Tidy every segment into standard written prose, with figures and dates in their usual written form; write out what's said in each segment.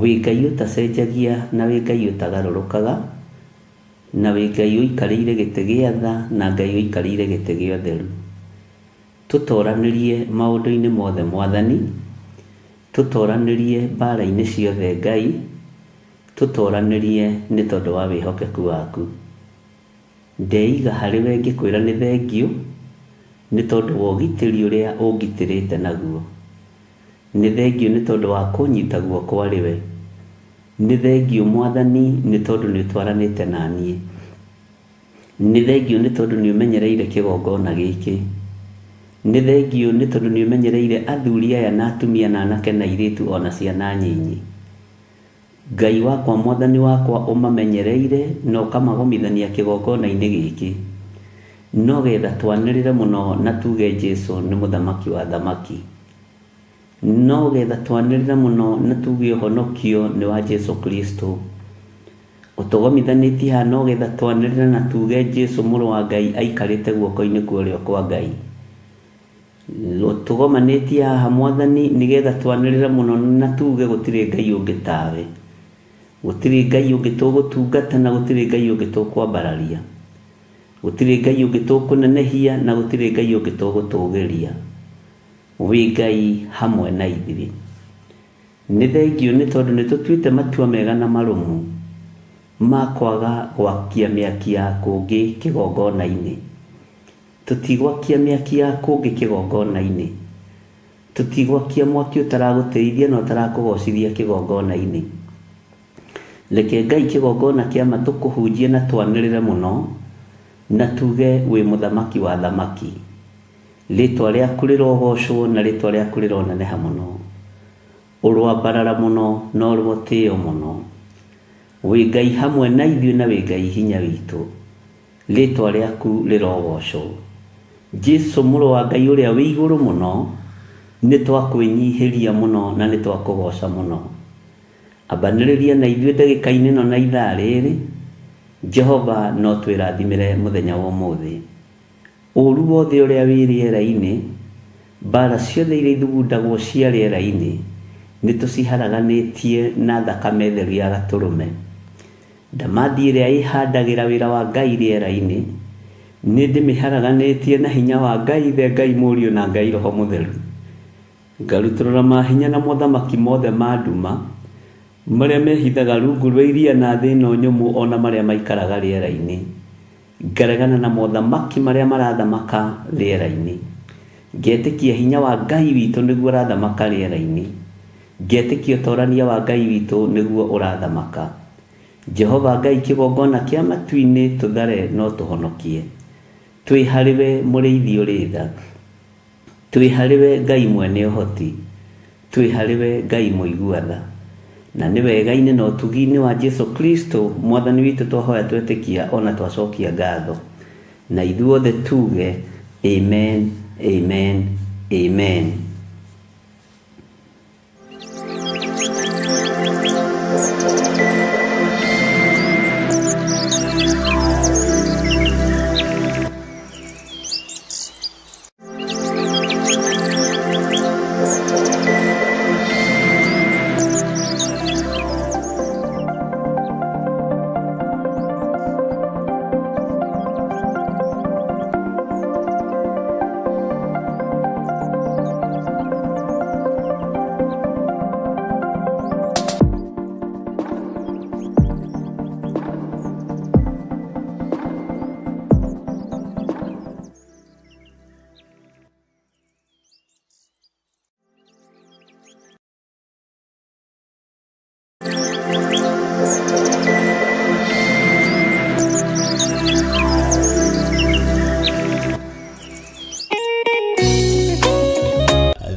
wĩ Ngai ũtacenjagia na wĩ Ngai ũtagarũrũkaga, na wĩ Ngai ũikarĩire gĩtĩ gĩa tha na Ngai ũikarĩire gĩtĩ gĩa ũtheru. Tũtoranĩrie maũndũ-inĩ mothe Mwathani, tũtoranĩrie mbara-inĩ ciothe Ngai, tũtoranĩrie nĩ tondũ wa wĩhokeku waku. Ndeiga harĩwe ngĩkwĩra nĩ thengiũ nĩ tondũ wa ũgitĩri ũrĩa ũngitĩrĩte naguo. Nĩ thengiũ nĩ tondũ wa kũnyita guoko arĩwe. Nĩ thengiũ Mwathani nĩ tondũ nĩ ũtwaranĩte na niĩ. Nĩ thengiũ nĩ tondũ nĩ ũmenyereire kĩgongona gĩkĩ. Nĩ thengiũ nĩ tondũ nĩ ũmenyereire athuri aya na atumia na anake na airĩtu ona ciana nyinyi. Ngai wakwa Mwathani wakwa ũmamenyereire na ũkamagomithania kĩgongona-inĩ gĩkĩ. No getha twanĩrĩre mũno na tuge Jesũ nĩ mũthamaki wa thamaki. No getha twanĩrĩre mũno na tuge ũhonokio nĩ wa Jesũ Kristo. Ũtũgomithanĩtie haha no getha twanĩrĩre na tuge Jesũ mũrũ wa Ngai aikarĩte guoko-inĩ kwa ũrĩo kwa Ngai. Ũtũgomanĩtie haha Mwathani nĩgetha twanĩrĩre mũno na tuge gũtirĩ Ngai ũngĩ tawe. Gũtirĩ Ngai ũngĩ tũgũtungata na gũtirĩ Ngai ũngĩ tũkwambararia. Gũtirĩ Ngai ũngĩ tũkũnenehia na gũtirĩ Ngai ũngĩ tũgũtũgĩria. Wĩ Ngai hamwe na ithuĩ. Nĩ thengiũ nĩ tondũ nĩ tũtuĩte matua mega na marũmu ma kwaga gwakia mĩaki ya kũngĩ kĩgongona-inĩ. Tũtigwakia mĩaki ya kũngĩ kĩgongona-inĩ. Tũtigwakia mwaki ũtaragũteithia na ũtarakũgocithia kĩgongona-inĩ. Reke Ngai kĩgongona kĩama tũkũhunjie na twanĩrĩre mũno na tuge wĩ mũthamaki wa thamaki. Rĩtwa rĩaku rĩrogocwo na rĩtwa rĩaku rĩroneneha mũno. Ũrwambarara mũno na ũrũmũtĩo mũno. Wĩ Ngai hamwe na ithuĩ na wĩ Ngai hinya witũ. Rĩtwa rĩaku rĩrogocwo. Jesũ mũrũ wa Ngai ũrĩa wĩ igũrũ mũno, nĩ twakwĩnyihĩria mũno na nĩ twakũgoca mũno. Ambanĩrĩria na ithuĩ ndagĩka-inĩ ĩno na ithaa rĩrĩ. Jehova no twĩrathimĩre mũthenya wa ũmũthĩ. Ũru wothe ũrĩa wĩ rĩera-inĩ, mbara ciothe iria ithugundagwo cia rĩera-inĩ, nĩ tũciharaganĩtie na thakame theru ya Gatũrũme. Ndamathi ĩrĩa ĩhandagĩra wĩra wa Ngai rĩera-inĩ, nĩ ndĩmĩharaganĩtie na hinya wa Ngai Ithe, Ngai Mũriũ na Ngai Roho Mũtheru. Ngarutũrũra mahinya na mothamaki mothe ma nduma marĩa mehithaga rungu rwa iria na thĩ ĩno nyũmũ ona marĩa maikaraga rĩera-inĩ. Ngaregana na mothamaki marĩa marathamaka rĩera-inĩ. Ngetĩkia hinya wa Ngai witũ nĩguo ũrathamaka rĩera-inĩ. Ngetĩkia ũtorania wa Ngai witũ nĩguo ũrathamaka. Jehova Ngai kĩgongona kĩa matu-inĩ tũthare no tũhonokie. Twĩ harĩwe mũrĩithi ũrĩ tha. Twĩ harĩwe Ngai mwene ũhoti. Twĩ harĩwe Ngai mũigua tha. Na nĩ wega-inĩ na ũtugi-inĩ wa Jesũ Kristo Mwathani witũ twahoya twetĩkia ona twacokia ngatho. Na ithuothe tuge amen, amen, amen.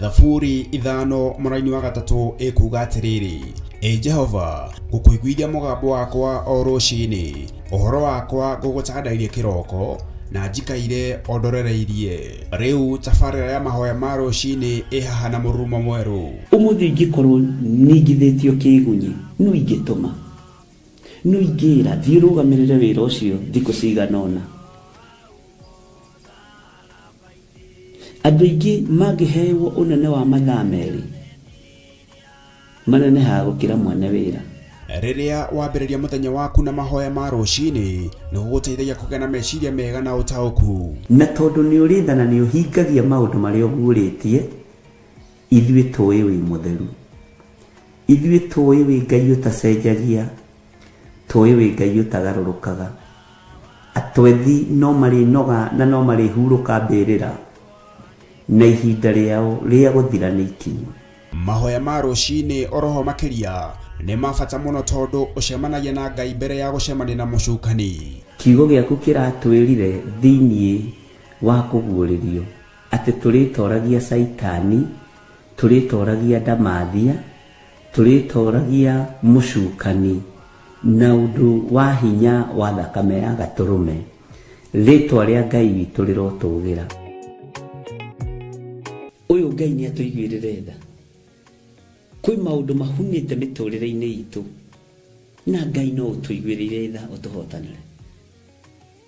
Thaburi ithano mũraini wa gatatũ ĩkuga atĩrĩrĩ: Jehova, ngũkũiguithia mũgambo wakwa o rũciinĩ, ũhoro wakwa ngũgũcandairie kĩroko na njikaire ondorereirie. Rĩu tabarĩra ya mahoya ma rũciinĩ ĩhaha na mũrurumo mwerũ. Ũmũthĩ ingĩkorwo ningithĩtio kĩgunyi, no ingĩtũma, no ingĩra thiĩ rũgamĩrĩre wĩra ũcio thikũ cigana ũna. Andũ aingĩ mangĩheyo ũnene wa mathaa merĩ, manenehaga gũkĩra mwene wĩra. Rĩrĩa wambĩrĩria mũthenya waku na mahoya ma rũcinĩ nĩ gũgũteithagia kũgĩa na meciria mega na ũtaũku. Na tondũ nĩ ũrĩtha na nĩ ũhingagia maũndũ marĩa ũguũrĩtie, ithuĩ tũĩ wĩ mũtheru, ithuĩ tũĩ wĩ Ngai ũtacenjagia, tũĩ wĩ Ngai ũtagarũrũkaga. Atwethi no marĩnoga na no marĩhurũka mbĩrĩra, na ihinda rĩao rĩa gũthira nĩ ikinyu. Mahoya ma rũcinĩ oroho makĩria nĩ ma bata mũno tondũ ũcemanagia na Ngai mbere ya gũcemania na mũcukani. Kiugo gĩaku kĩratwĩrire thĩiniĩ wa kũguũrĩrio atĩ tũrĩtoragia Saitani, tũrĩtoragia ndamathia, tũrĩtoragia mũcukani na ũndũ wa hinya wa thakame ya gatũrũme. Rĩtwa rĩa Ngai witũ rĩrotũgĩra. Ũyũ Ngai nĩ atũiguĩrĩre tha. Kwĩ maũndũ mahunĩte mĩtũrĩre-inĩ itũ, na Ngai no ũtũiguĩrĩre tha ũtũhotanĩre.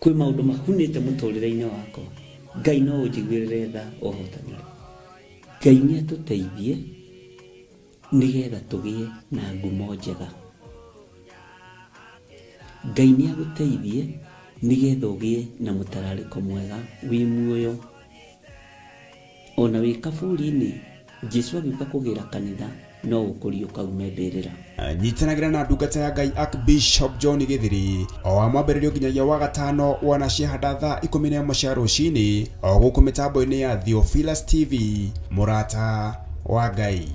Kwĩ maũndũ mahunĩte mũtũrĩre-inĩ wakwa, Ngai no ũnjiguĩrĩre tha ũhotanĩre. Ngai nĩ atũteithie nĩgetha tũgĩe na ngumo njega. Ngai nĩ agũteithie nĩgetha ũgĩe na mũtararĩko mwega wĩ muoyo. Ona wĩ kaburi-inĩ, Jesũ agĩũka kũgĩra kanitha no ũkũrio kaume mbĩrĩra. Nyitanagĩra na ndungata ya Ngai Archbishop John Gĩthiri o wa mwambĩrĩrio nginyagia wa gatano wana ciahanda thaa 11 cia rũcinĩ o gũkũ mĩtambo-inĩ ya Theophilus TV, mũrata wa Ngai.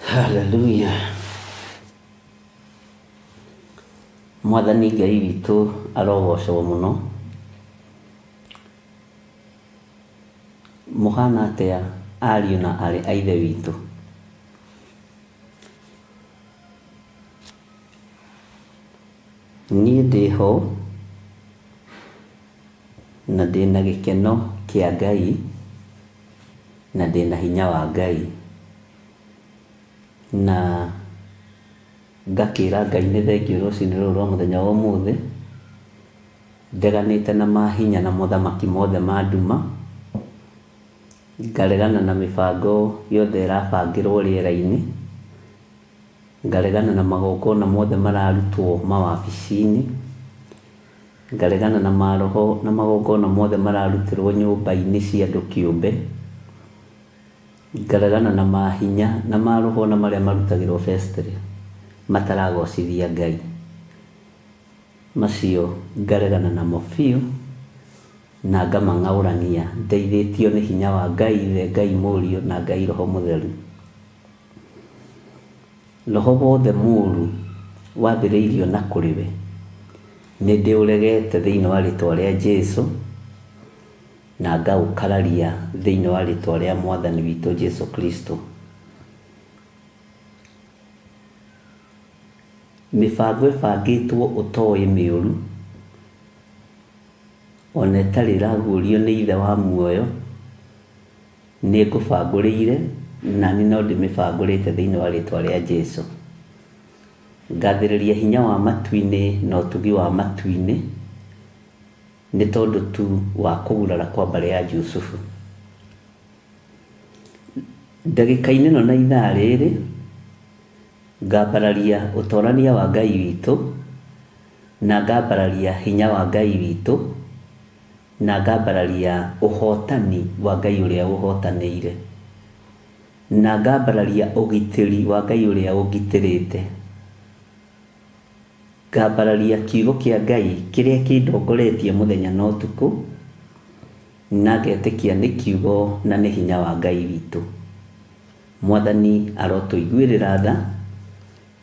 Hallelujah. Mwathani Ngai witũ arogocwo mũno. Mũhana atĩa ariũ na arĩ a ithe witũ? Niĩ ndĩho na ndĩna gĩkeno kĩa Ngai na ndĩna hinya wa Ngai, na ngakĩra Ngai nĩ thengio rũcinĩ rũrũ rwa mũthenya wa ũmũthĩ, ndeganĩte na mahinya na mothamaki mothe ma nduma, ngaregana na mĩbango yothe ĩrabangĩrwo rĩera-inĩ, ngaregana na magongona mothe mararutwo mawabici-inĩ, ngaregana na maroho na magongona mothe mararutĩrwo nyũmba-inĩ cia andũ kĩũmbe, ngaregana na mahinya na maroho na marĩa marutagĩrwo festival mataragocithia Ngai. Macio ngaregana namo biũ na ngamang'aũrania ndeithĩtio nĩ hinya wa Ngai Ithe, Ngai Mũriũ na Ngai Roho Mũtheru. Roho wothe mũũru wambĩrĩirio na kũrĩ we nĩ ndĩũregete thĩinĩ wa rĩtwa rĩa Jesũ na ngaũkararia thĩinĩ wa rĩtwa rĩa Mwathani witũ Jesũ Kristo. Mĩbango ĩbangĩtwo ũtoĩ mĩũru, ona ĩtarĩ ĩraguũrio nĩ Ithe wa muoyo, nĩ ngũbangũrĩire na nĩ no ndĩmĩbangũrĩte thĩinĩ wa rĩtwa rĩa Jesũ. Ngathĩrĩria hinya wa matu-inĩ na ũtugi wa matu-inĩ nĩ tondũ tu wa kũgurara kwa mbarĩ ya Jusufu. Ndagĩka-inĩ ĩno na ithaa rĩrĩ ngambararia ũtonania wa Ngai witũ, na ngambararia hinya wa Ngai witũ, na ngambararia ũhotani wa Ngai ũrĩa ũhotanĩire, na ngambararia ũgitĩri wa Ngai ũrĩa ũgitĩrĩte. Ngambararia kiugo kĩa Ngai kĩrĩa kĩndongoretie mũthenya na ũtukũ, na ngetĩkia nĩ kiugo na nĩ hinya wa Ngai witũ. Mwathani arotũiguĩrĩra tha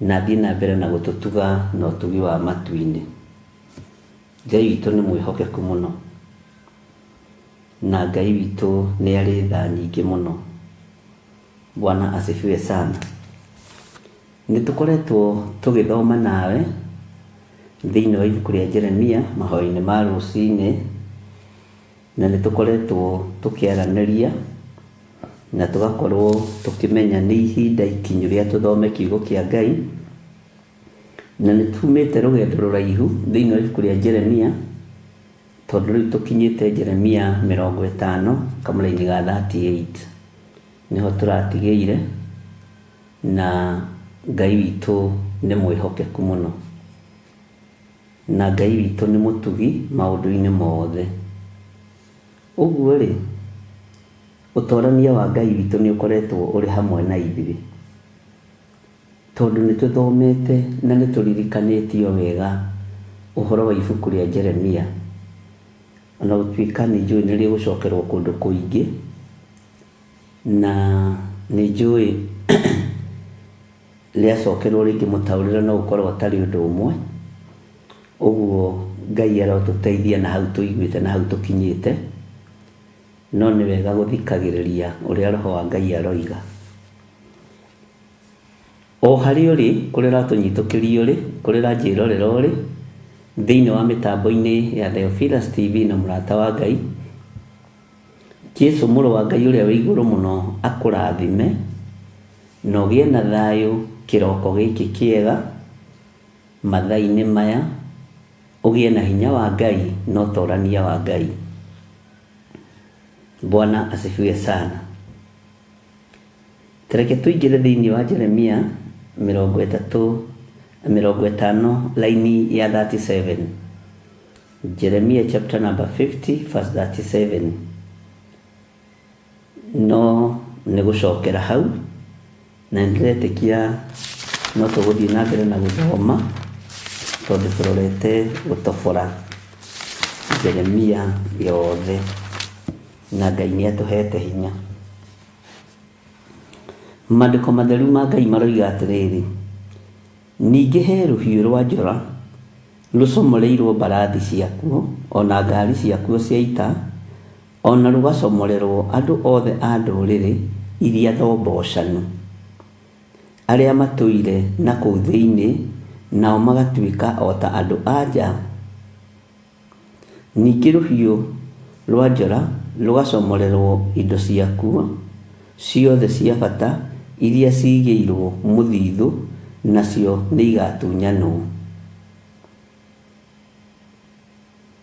na thiĩ na mbere na gũtũtuga na ũtugi wa matu-inĩ. Ngai witũ nĩ mwĩhokeku mũno, na Ngai witũ nĩ arĩ tha nyingĩ mũno. Bwana asifiwe sana. Nĩtũkoretwo tũgĩthoma nawe thĩinĩ wa ibuku rĩa Jeremia mahoya-inĩ ma rũcinĩ, na nĩtũkoretwo tũkĩaranĩria na tugakorwo tukimenya ni ihinda ikinyu ria tuthome kiugo kia Ngai, na nĩ tumĩte rũgendo rũraihu thĩinĩ wa ibuku rĩa Jeremia, tondũ rĩu tũkinyĩte Jeremia 50 kamũra-inĩ ga 38 nĩho tũratigĩire, na Ngai witũ nĩ mwĩhokeku mũno, na Ngai witũ nĩ mũtugi maũndũ-inĩ mothe. Ũguo rĩ, ũtorania wa Ngai witũ nĩ ũkoretwo ũrĩ hamwe na ithuĩ, tondũ nĩ tũthomete na nĩ tũririkanĩtio wega ũhoro wa ibuku rĩa Jeremia, ona gũtuĩka nĩ njũĩ nĩ rĩgũcokerwo kũndũ kũingĩ, na nĩ njũĩ rĩacokerwo rĩngĩ mũtaũrĩre no ũkorwo atarĩ ũndũ ũmwe. Ũguo Ngai arotũteithia na hau tũiguĩte na hau tũkinyĩte, no nĩ wega gũthikagĩrĩria ũrĩa Roho wa Ngai aroiga. O harĩ ũrĩ, kũrĩa ũratũnyitũkĩria ũrĩ, kũrĩa ũranjĩrorera ũrĩ, thĩinĩ wa mĩtambo-inĩ ya Theophilus TV na mũrata wa Ngai, Jesũ mũrũ wa Ngai ũrĩa wĩ igũrũ mũno akũrathime, na ũgĩe na thayũ kĩroko gĩkĩ kĩega mathaa-inĩ maya, ũgĩe na hinya wa Ngai na ũtorania wa Ngai. Bwana asifiwe sana. Tereke tuingĩre thĩinĩ wa Jeremia 50 laini ya 37. Jeremia chapter number 50 verse 37. No nĩ gũcokera hau, na nĩndĩretĩkia no tũgũthiĩ na mbere na gũthoma, tondũ tũrorete gũtobora Jeremia yothe, na Ngai nĩ atũhete hinya. Maandĩko matheru ma Ngai maroiga atĩrĩrĩ: ningĩ he rũhiũ rwa njora rũcomoreirwo mbarathi ciakuo, ona ngari ciakuo cia ita, ona rũgacomorerwo andũ othe a ndũrĩrĩ iria thombocanu, arĩa matũire na kũu thĩinĩ, nao magatuĩka o ta andũ anja. Ningĩ rũhiũ rwa njora rũgacomorerwo indo ciakuo ciothe cia bata iria ciigĩirwo mũthithũ, nacio nĩ igatunyanwo.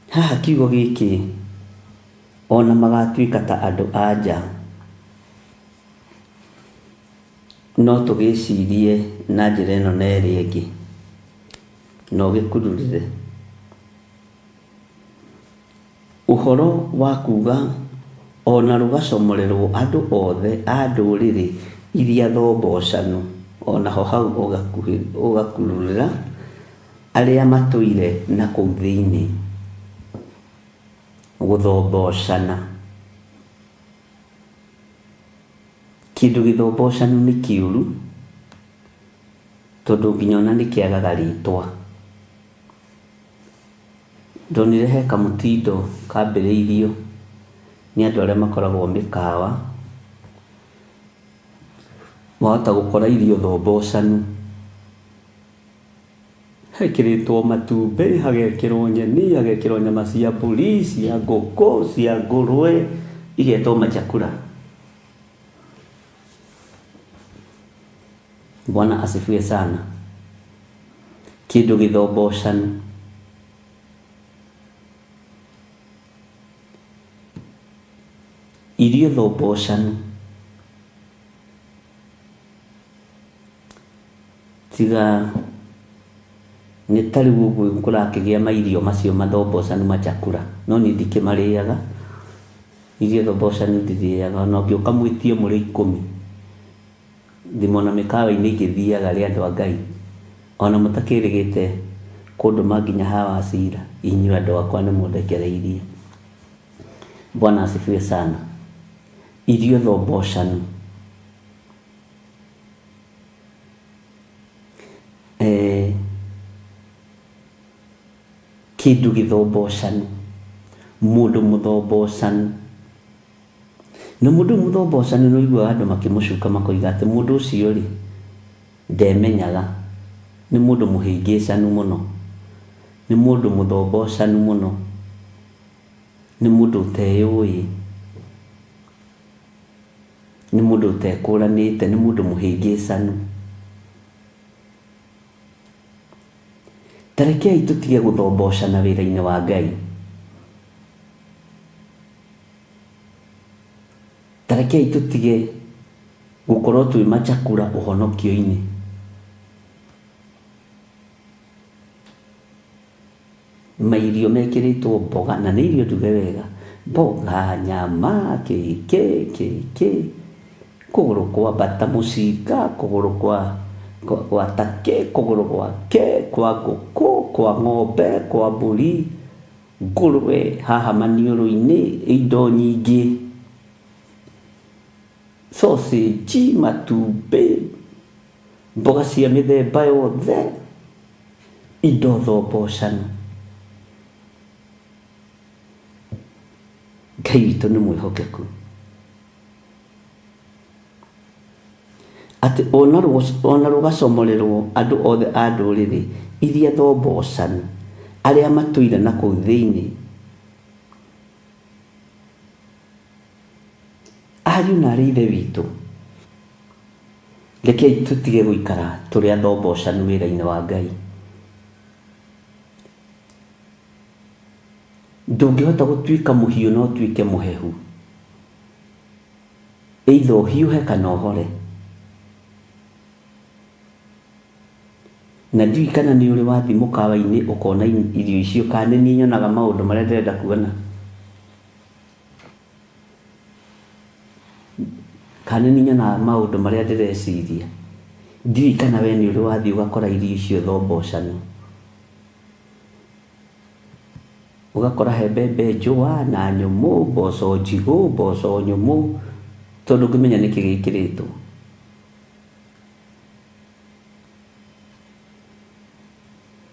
Haha kiugo gĩkĩ, ona magatuĩka ta andũ anja, no tũgĩcirie na njĩra ĩno na ĩrĩa ĩngĩ, no gĩkururire ũhoro wa kuga ona rũgacomorerwo andũ othe a ndũrĩrĩ iria thombocanu, ona ho hau ũgakururĩra arĩa matũire na kũu thĩinĩ. Gũthombocana, kĩndũ gĩthombocanu nĩ kĩũru, tondũ nginya ona nĩ kĩagaga rĩtwa. Ndonire he kamũtindo kambĩrĩirio nĩ andũ arĩa makoragwo mĩkawa, wahota gũkora irio thombocanu, hekĩrĩtwo matumbĩ, hagekĩrwo nyeni, hagekĩrwo nyama cia mbũri, cia ngũkũ, cia ngũrwe, igetwo machakura. Bwana asifiwe sana. Kĩndũ gĩthombocanu. Irio thombocanu. Tiga nĩ ta rĩu ũguo kũrakĩgĩa mairio macio mathombocanu machakura, no niĩ ndikĩmarĩaga. Irio thombocanu ndirĩaga, ona ũngĩũka mwĩtie mũrĩ 10 thimona mĩkawa-inĩ ingĩthiaga rĩ andũ a Ngai, ona mũtakĩrĩgĩte kũndũ manginya hawa cira, inyuĩ andũ akwa nĩ mũndekereirie. Bwana asifiwe sana. Irio thombocanu. Kĩndũ gĩthombocanu, mũndũ mũthombocanu. Na mũndũ mũthombocanu nĩ ũiguaga andũ makĩmũcuka makoiga atĩ mũndũ ũcio rĩ, ndemenyaga, nĩ mũndũ mũhĩngĩcanu mũno, nĩ mũndũ mũthombocanu mũno, nĩ mũndũ ũteyũĩ. nĩ mũndũ ũtekũranĩte, nĩ mũndũ mũhĩngĩcanu. Tarekei tũtige gũthombocana wĩra-inĩ wa Ngai. Tarekei tũtige gũkorwo twĩ macakũra ũhonokio-inĩ. Mairio mekĩrĩtwo mboga, na nĩ irio nduge wega, mboga, nyama, kũgũrũ kwa mbata mũcinga, kũgũrũ kwa take, kũgũrũ kwa ngũkũ, kwa ng'ombe, kwa mbũri, ngũrwe haha maniũrũ-inĩ, indo nyingĩ, sausage, matumbĩ, mboga cia mĩthemba yothe, indo thombocanu. Ngai witũ nĩ mwĩhokeku. Atĩ ona rũgacomorerwo andũ othe a ndũrĩrĩ iria thombocanu, arĩa matũire na kũu thĩinĩ. Ariũ na arĩ ithe witũ, rekei tũtige gũikara tũrĩ athombocanu wĩra-inĩ wa Ngai. Ndũngĩhota gũtuĩka mũhiũ no ũtuĩke mũhehu. Either ũhiũhe kana ũhore. Na ndiũĩ kana nĩ ũrĩ wathiĩ mũkawa-inĩ ũkona irio icio, kana nĩ niĩ nyonaga maũndũ marĩa ndĩrenda kuona. Kana nĩ nyonaga maũndũ marĩa ndĩreciria. Ndiũĩ kana we nĩ ũrĩ wathiĩ ũgakora irio icio thombocanu. Ũgakora he mbembe njũa na nyũmũ, mboco njigũ, mboco nyũmũ, tondũ ngĩmenya nĩkĩ gĩkĩrĩtwo.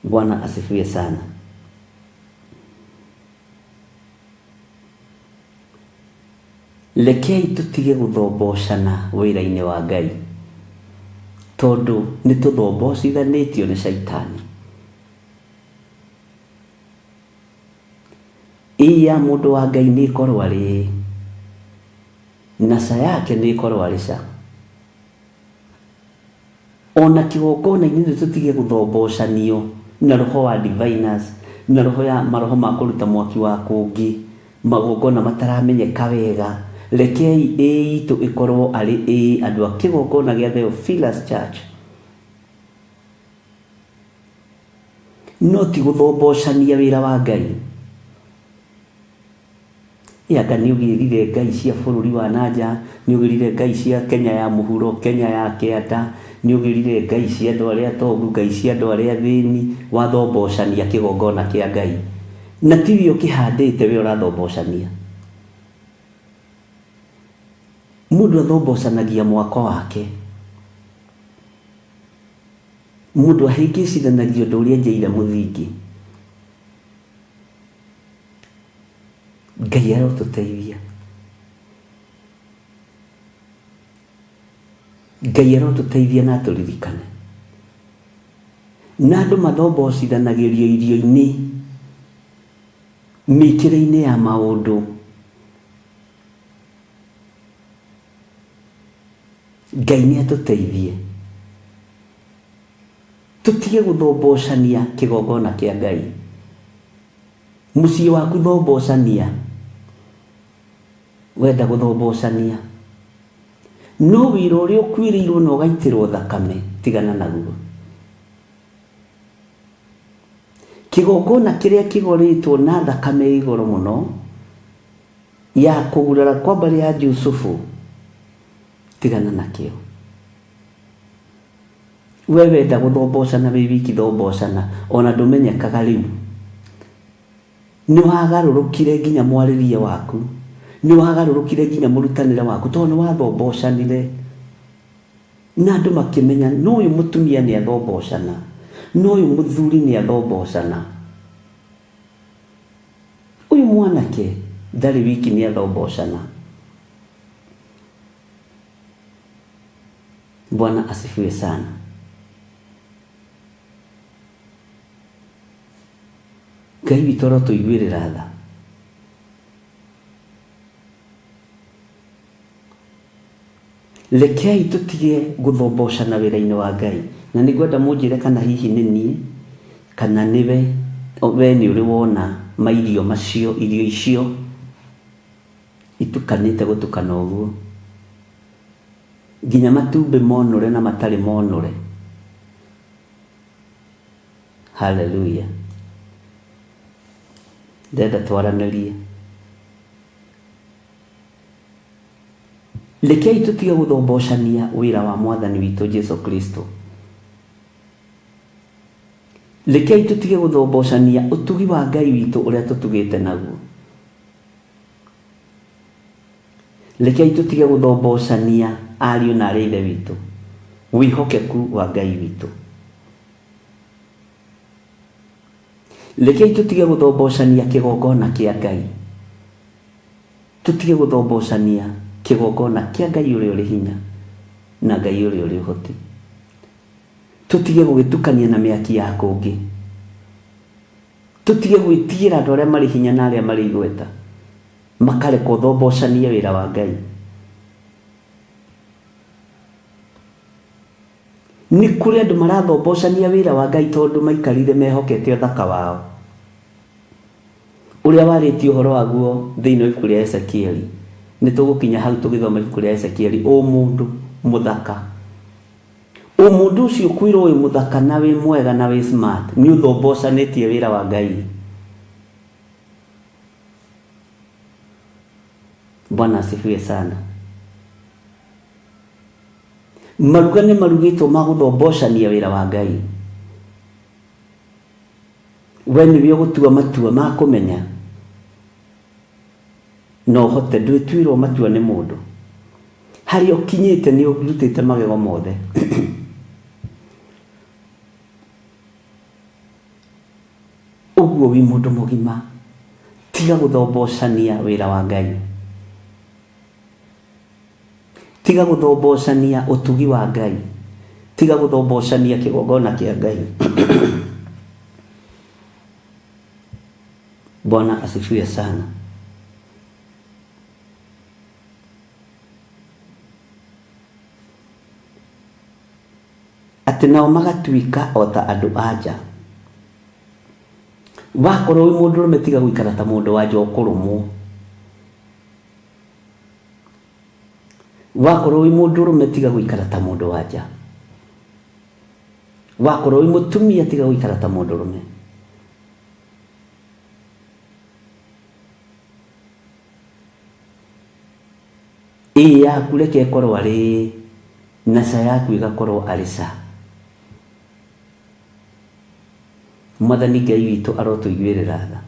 Bwana asifiwe sana. Rekei tũtige gũthombocana wĩra-inĩ wa Ngai, tondũ nĩ tũthombocithanĩtio nĩ Shaitani. Ya mũndũ wa Ngai nĩ ĩkorwo arĩ na ca yake nĩ ĩkorwo arĩ ca. Ona kĩgongona-inĩ nĩ tũtige gũthomboshanio na roho wa diviners, na maroho ma kũruta mwaki wa kũngĩ, magongona mataramenyeka wega. Rekei itũ ĩkorwo arĩ andũ a kĩgongona gĩa Theophilus Church. No ti gũthombocania wĩra wa Ngai. Anga nĩ ũgĩrire ngai cia bũrũri wa nanja, nĩ ũgĩrire ngai cia Kenya ya mũhuro, Kenya ya kĩanda, nĩ ũgĩrire ngai cia andũ arĩa atongu, ngai cia andũ arĩa athĩni, wathombocania kĩgongona kĩa Ngai. Na tiwe ũkĩhandĩte, we ũrathombocania. Mũndũ athombocanagia mwako wake. Mũndũ ahĩngĩcithanagia ũndũ ũrĩa enjeire mũthingi. Ngai arotũteithia. Ngai arotũteithia na atũririkane. Na andũ mathombocithanagĩrio irio-inĩ, mĩkĩre-inĩ ya maũndũ. Ngai nĩ atũteithie. Tũtige gũthombocania kĩgongona kĩa Ngai. Mũciĩ waku thombocania. Wenda gũthombocania, no wĩra ũrĩa ũkuĩrĩirwo na ũgaitĩrwo thakame, tigana naguo. Kĩgongona kĩrĩa kĩgorĩtwo na thakame igũrũ mũno ya kũgurara kwa mbarĩ ya Jusufu, tigana nakĩo. We wenda gũthombocana wĩ wiki, thombocana, ona ndũmenyekaga rĩu. Nĩ wagarũrũkire nginya mwarĩrie waku, nĩ wagarũrũkire nginya mũrutanĩre waku, tondũ nĩ wathombocanire. Na andũ makĩmenya no ũyũ mũtumia nĩ athombocana, no ũyũ mũthuri nĩ athombocana, ũyũ mwanake ndarĩ wiki nĩ athombocana. Bwana asifiwe sana. Ngai witũ arotũiguĩrĩra tha. rekei tutige guthombocana wira-ini wa Ngai. Na nĩngwenda mũnjĩre kana hihi nĩ niĩ kana nĩwe nĩ ũrĩ wona mairio macio, irio icio itukanĩte gũtukana ũguo, nginya matumbĩ monũre na matarĩ monũre. Haleluya. Ndenda twaranĩrie. Rekei tutige gũthombocania wĩra wa Mwathani witũ Jesu Kristo. Rekei tutige gũthombocania ũtugi wa Ngai witũ ũrĩa tũtugĩte naguo. Rekei tutige gũthombocania ariũ na arĩ ithe witũ, wĩhokeku wa Ngai witũ. Rekei tutige gũthombocania kĩgongona kĩa Ngai. Tutige gũthombocania kĩgongona kĩa Ngai ũrĩa ũrĩ hinya na Ngai ũrĩa ũrĩ ũhoti. Tutige gũgĩtukania na mĩaki ya kũngĩ. Tutige gwĩtigĩra andũ arĩa marĩ hinya na arĩa marĩ igweta, makareka gũthombocania wĩra wa Ngai. Nĩ kũrĩ andũ marathombocania wĩra wa Ngai tondũ maikarire mehokete ũthaka wao, ũrĩa warĩtie ũhoro waguo thĩinĩ wa ibuku rĩa Ezekieli. Nĩ tũgũkinya hau tũgĩthoma ibuku rĩa Ezekieli. Mũndũ mũthaka, mũndũ ũcio kwĩrwo wĩ mũthaka na wĩ mwega na wĩ smart, nĩ ũthombocanĩtie wĩra wa Ngai. Bwana asifiwe sana. Maruga nĩ marugĩtwo ma gũthombocania wĩra wa Ngai. We nĩwe ũgũtua matua ma kũmenya no hote, ndwĩtuĩrwo matua nĩ mũndũ. Harĩa ũkinyĩte nĩ ũrutĩte magego mothe. Ũguo wĩ mũndũ mũgima, tiga gũthombocania wĩra wa Ngai. Tiga gũthombocania ũtugi wa Ngai. Tiga gũthombocania kĩgongona kĩa Ngai. Bwana asifiwe sana. Atĩ nao magatuĩka o ta andũ anja. Wakorwo wĩ mũndũ ũrũme, tiga gũikara ta mũndũ wa nja ũkũrũmwo. Wakorwo wĩ mũndũ ũrũme, tiga gũikara ta mũndũ wa nja. Wakorwo wĩ mũtumia, tiga gũikara ta mũndũ ũrũme. Ĩĩ yaku reke ĩkorwo arĩ na ca yaku ĩgakorwo arĩ ca. Mwathani Ngai witũ arotũiguĩrĩra tha.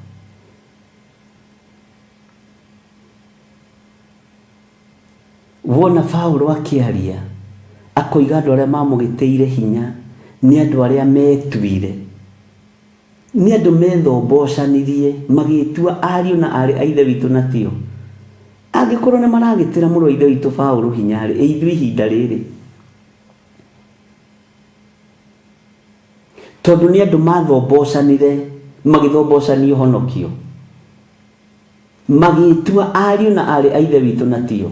Wona Paulo akĩaria akoiga andũ arĩa mamũgĩteire hinya nĩ andũ arĩa metuire, nĩ andũ methombocanirie magĩtua ariũ na arĩ a ithe witũ na tio. Angĩkorwo nĩ maragĩtĩra mũrũ wa ithe witũ Paulo hinya rĩ, ithuĩ ihinda rĩrĩ, tondũ nĩ andũ mathombocanire, magĩthombocania ũhonokio, magĩtua ariũ na arĩ a ithe witũ na tio.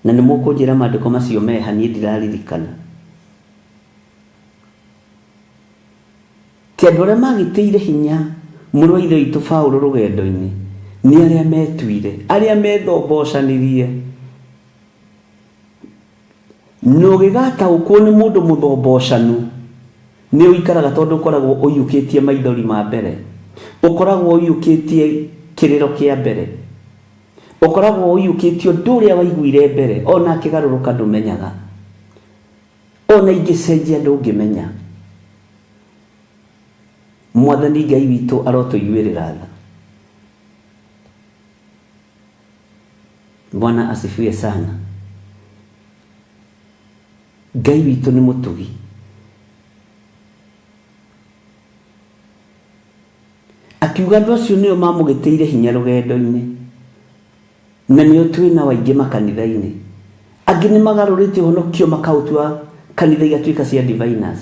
Na nĩ mũkũnjĩra maandĩko macio meha, niĩ ndiraririkana. Ti andũ arĩa magĩteire hinya mũrũ wa ithe witũ Paulo rũgendo-inĩ, nĩ arĩa metuire, arĩa methombocanirie. Na ũgĩgataũkwo nĩ mũndũ mũthombocanu, nĩ ũikaraga tondũ ũkoragwo ũiyũkĩtie maithori ma mbere, ũkoragwo ũiyũkĩtie kĩrĩro kĩa mbere, ũkoragwo ũiyũkĩtie ũndũ ũrĩa waiguire mbere, ona akĩgarũrũka ndũmenyaga, ona ingĩcenjia ndũngĩmenya. Mwathani Ngai witũ arotũiguĩrĩra tha. Bwana asifiwe sana. Ngai witũ nĩ mũtugi. Akiuga andũ acio nĩo mamũgĩteire hinya rũgendo-inĩ, na nĩo twĩna waingĩ makanitha-inĩ. Angĩ nĩ magarũrĩte ũhonokio makaũtua kanitha igatuĩka cia diviners,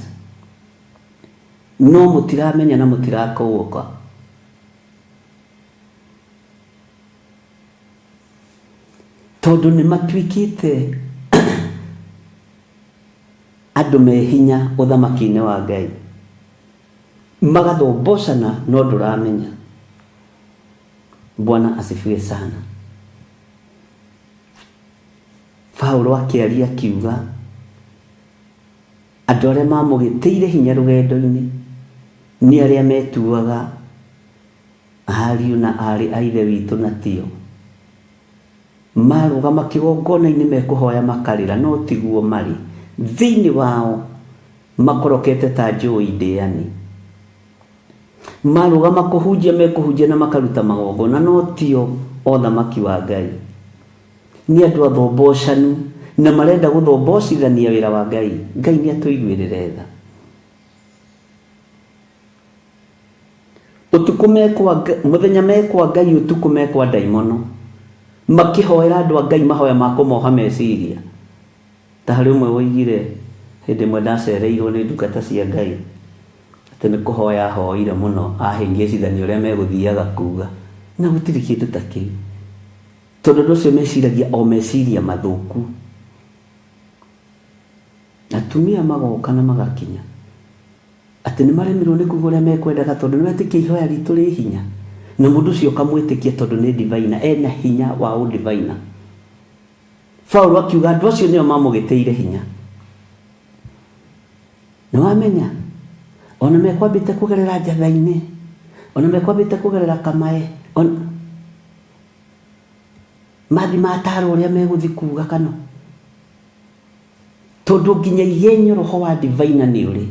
no mũtiramenya na mũtirakũũka. tondu ni matuikite andu mehinya uthamaki-ini wa Ngai, magathombocana no nduramenya. Bwana asifiwe sana. Paulo akiaria akiuga andu aria mamugitiire hinya rugendo-ini ni aria metuaga ariu na ari a ithe witu na tio, marugama kigongona-ini mekuhoya makarira, no tiguo mari thiini wao makorokete ta njui ndiani. Marugama kuhunjia mekuhunjia na makaruta magongona, no tio othamaki wa Ngai. Ni andu athombocanu na marenda guthombocithania wira wa Ngai. Ngai ni atuiguirire tha. Utuku mekwa muthenya mekwa Ngai, utuku mekwa daimono, makihoera andu a Ngai mahoya ma kumoha meciria. Ta hari umwe woigire hindi mwe ndacereirwo ni ndungata cia Ngai ati ni kuhoya hoire muno ahingicithania uria meguthiaga kuga, na gutiri kindu ta kiu, tondu ndu cio meciragia o meciria mathuku. Atumia magoka na magakinya ati ni maremirwo ni kuga uria mekwendaga tondu ni metikia ihoya ritu ri hinya, na mundu ucio kamwitikia tondu ni divina, ena hinya wa udivina. Paulo akiuga andu acio nio mamugitiire hinya. Na wamenya ona mekwambite kugerera njatha-ini, ona mekwambite kugerera kamae, mathi mataro uria meguthi kuga kano, tondu nginya yenyu roho wa divina ni uri.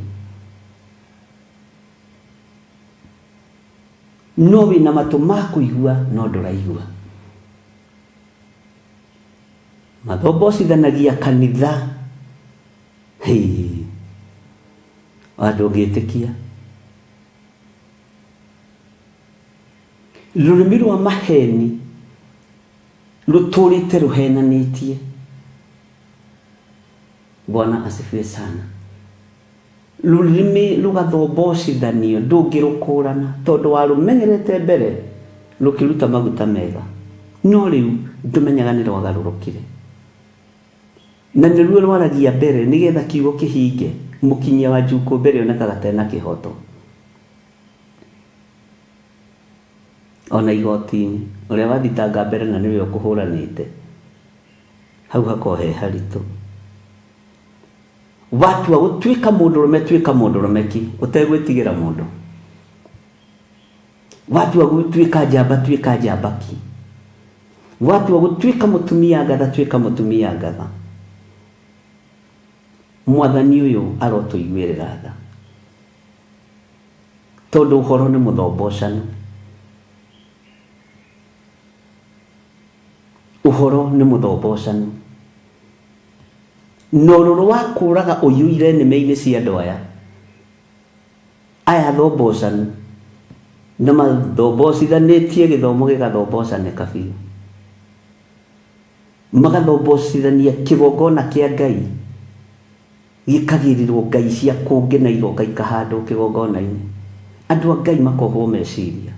No wina matu ma kuigua no nduraigua. Mathombocithanagia kanitha andu ngitikia. Rurimi rwa maheni ruturite ruhenanitie. Bwana asifiwe sana. Rurimi rugathombocithanio ndungirukurana tondu warumenyerete mbere rukiruta maguta mega, no riu ndumenyaga ni rwagarurukire, na ni ruo rwaragia mbere nigetha kiugo kihinge. Mukinyia wa njuku mbere onekaga tena kihoto. Ona igoti-ini uria wathitanga mbere na niwe ukuhuranite, hau hakohe haritu. Watua gutuika mundurume, tuika mundurume ki utegwitigira mundu. Watua gutuika njamba, tuika njamba ki. Watua gutuika mutumia ngatha, tuika mutumia ngatha. Mwathani uyu arotuiguirira tha tondu uhoro ni muthombocanu. Uhoro ni muthombocanu. No ruru wa kuraga uyuire nime-ini cia andu aya thombocanu na mathombocithanitie githomo gigathombocane biu, magathombocithania kigongona kia Ngai gikagirirwo Ngai cia kungenairwo Ngai kahandwo kigongona-ini. Andu a Ngai makohwo meciria.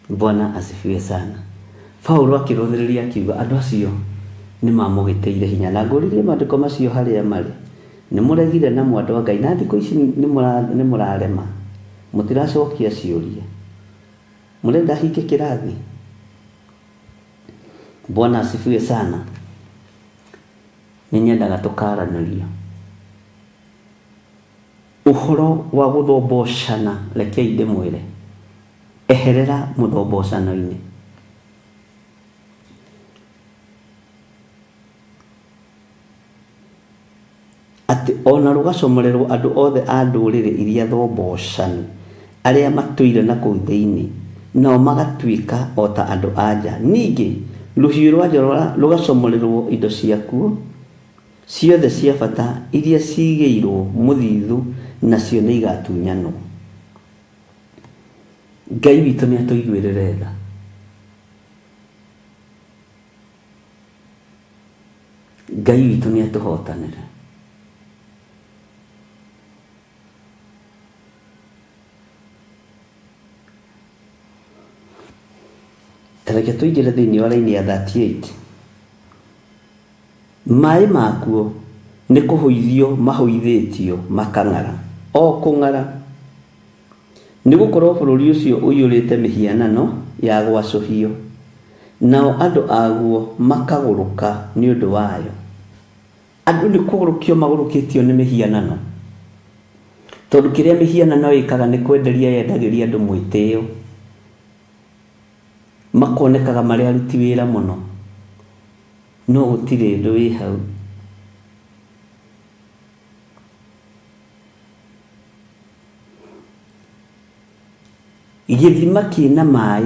Bwana asifiwe sana. Paulo akiruthiriria akiuga andu acio ni mamugitiire hinya, na nguririe maandiko macio haria mari ni muregire na mwandu wa Ngai, na thiku ici ni murarema, mutiracokia ciuria, murenda hinge kirathi. Bwana asifiwe sana. Ninyendaga tukaranirio uhoro wa guthombocana. Rekei ndimwire eherera muthombocano-ini. Ati ona rugacomorerwo andu othe a nduriri iria thombocanu aria matuire na kuu thiini, nao magatuika o ta andu anja. Ningi ruhiu rwa njora rugacomorerwo indo ciakuo ciothe cia bata iria cigeirwo muthithu, nacio ni igatunyanwo. Ngai witu ni atuiguirire tha. Ngai witu ni atuhotanire. tareke tuingire thiini wa laini ya 38. Mai makuo ni kuhuithio mahuithitio makang'ara o kung'ara ni gukorwo bururi ucio uyurite mihianano ya gwacuhio nao andu aguo makaguruka ni undu wayo. Andu ni kugurukio magurukitio ni mihianano tondu kiria mihianano ikaga ni kwenderia yendagiria andu mwitio makonekaga mari aruti wira muno no gutire ndu wi hau. Githima kina mai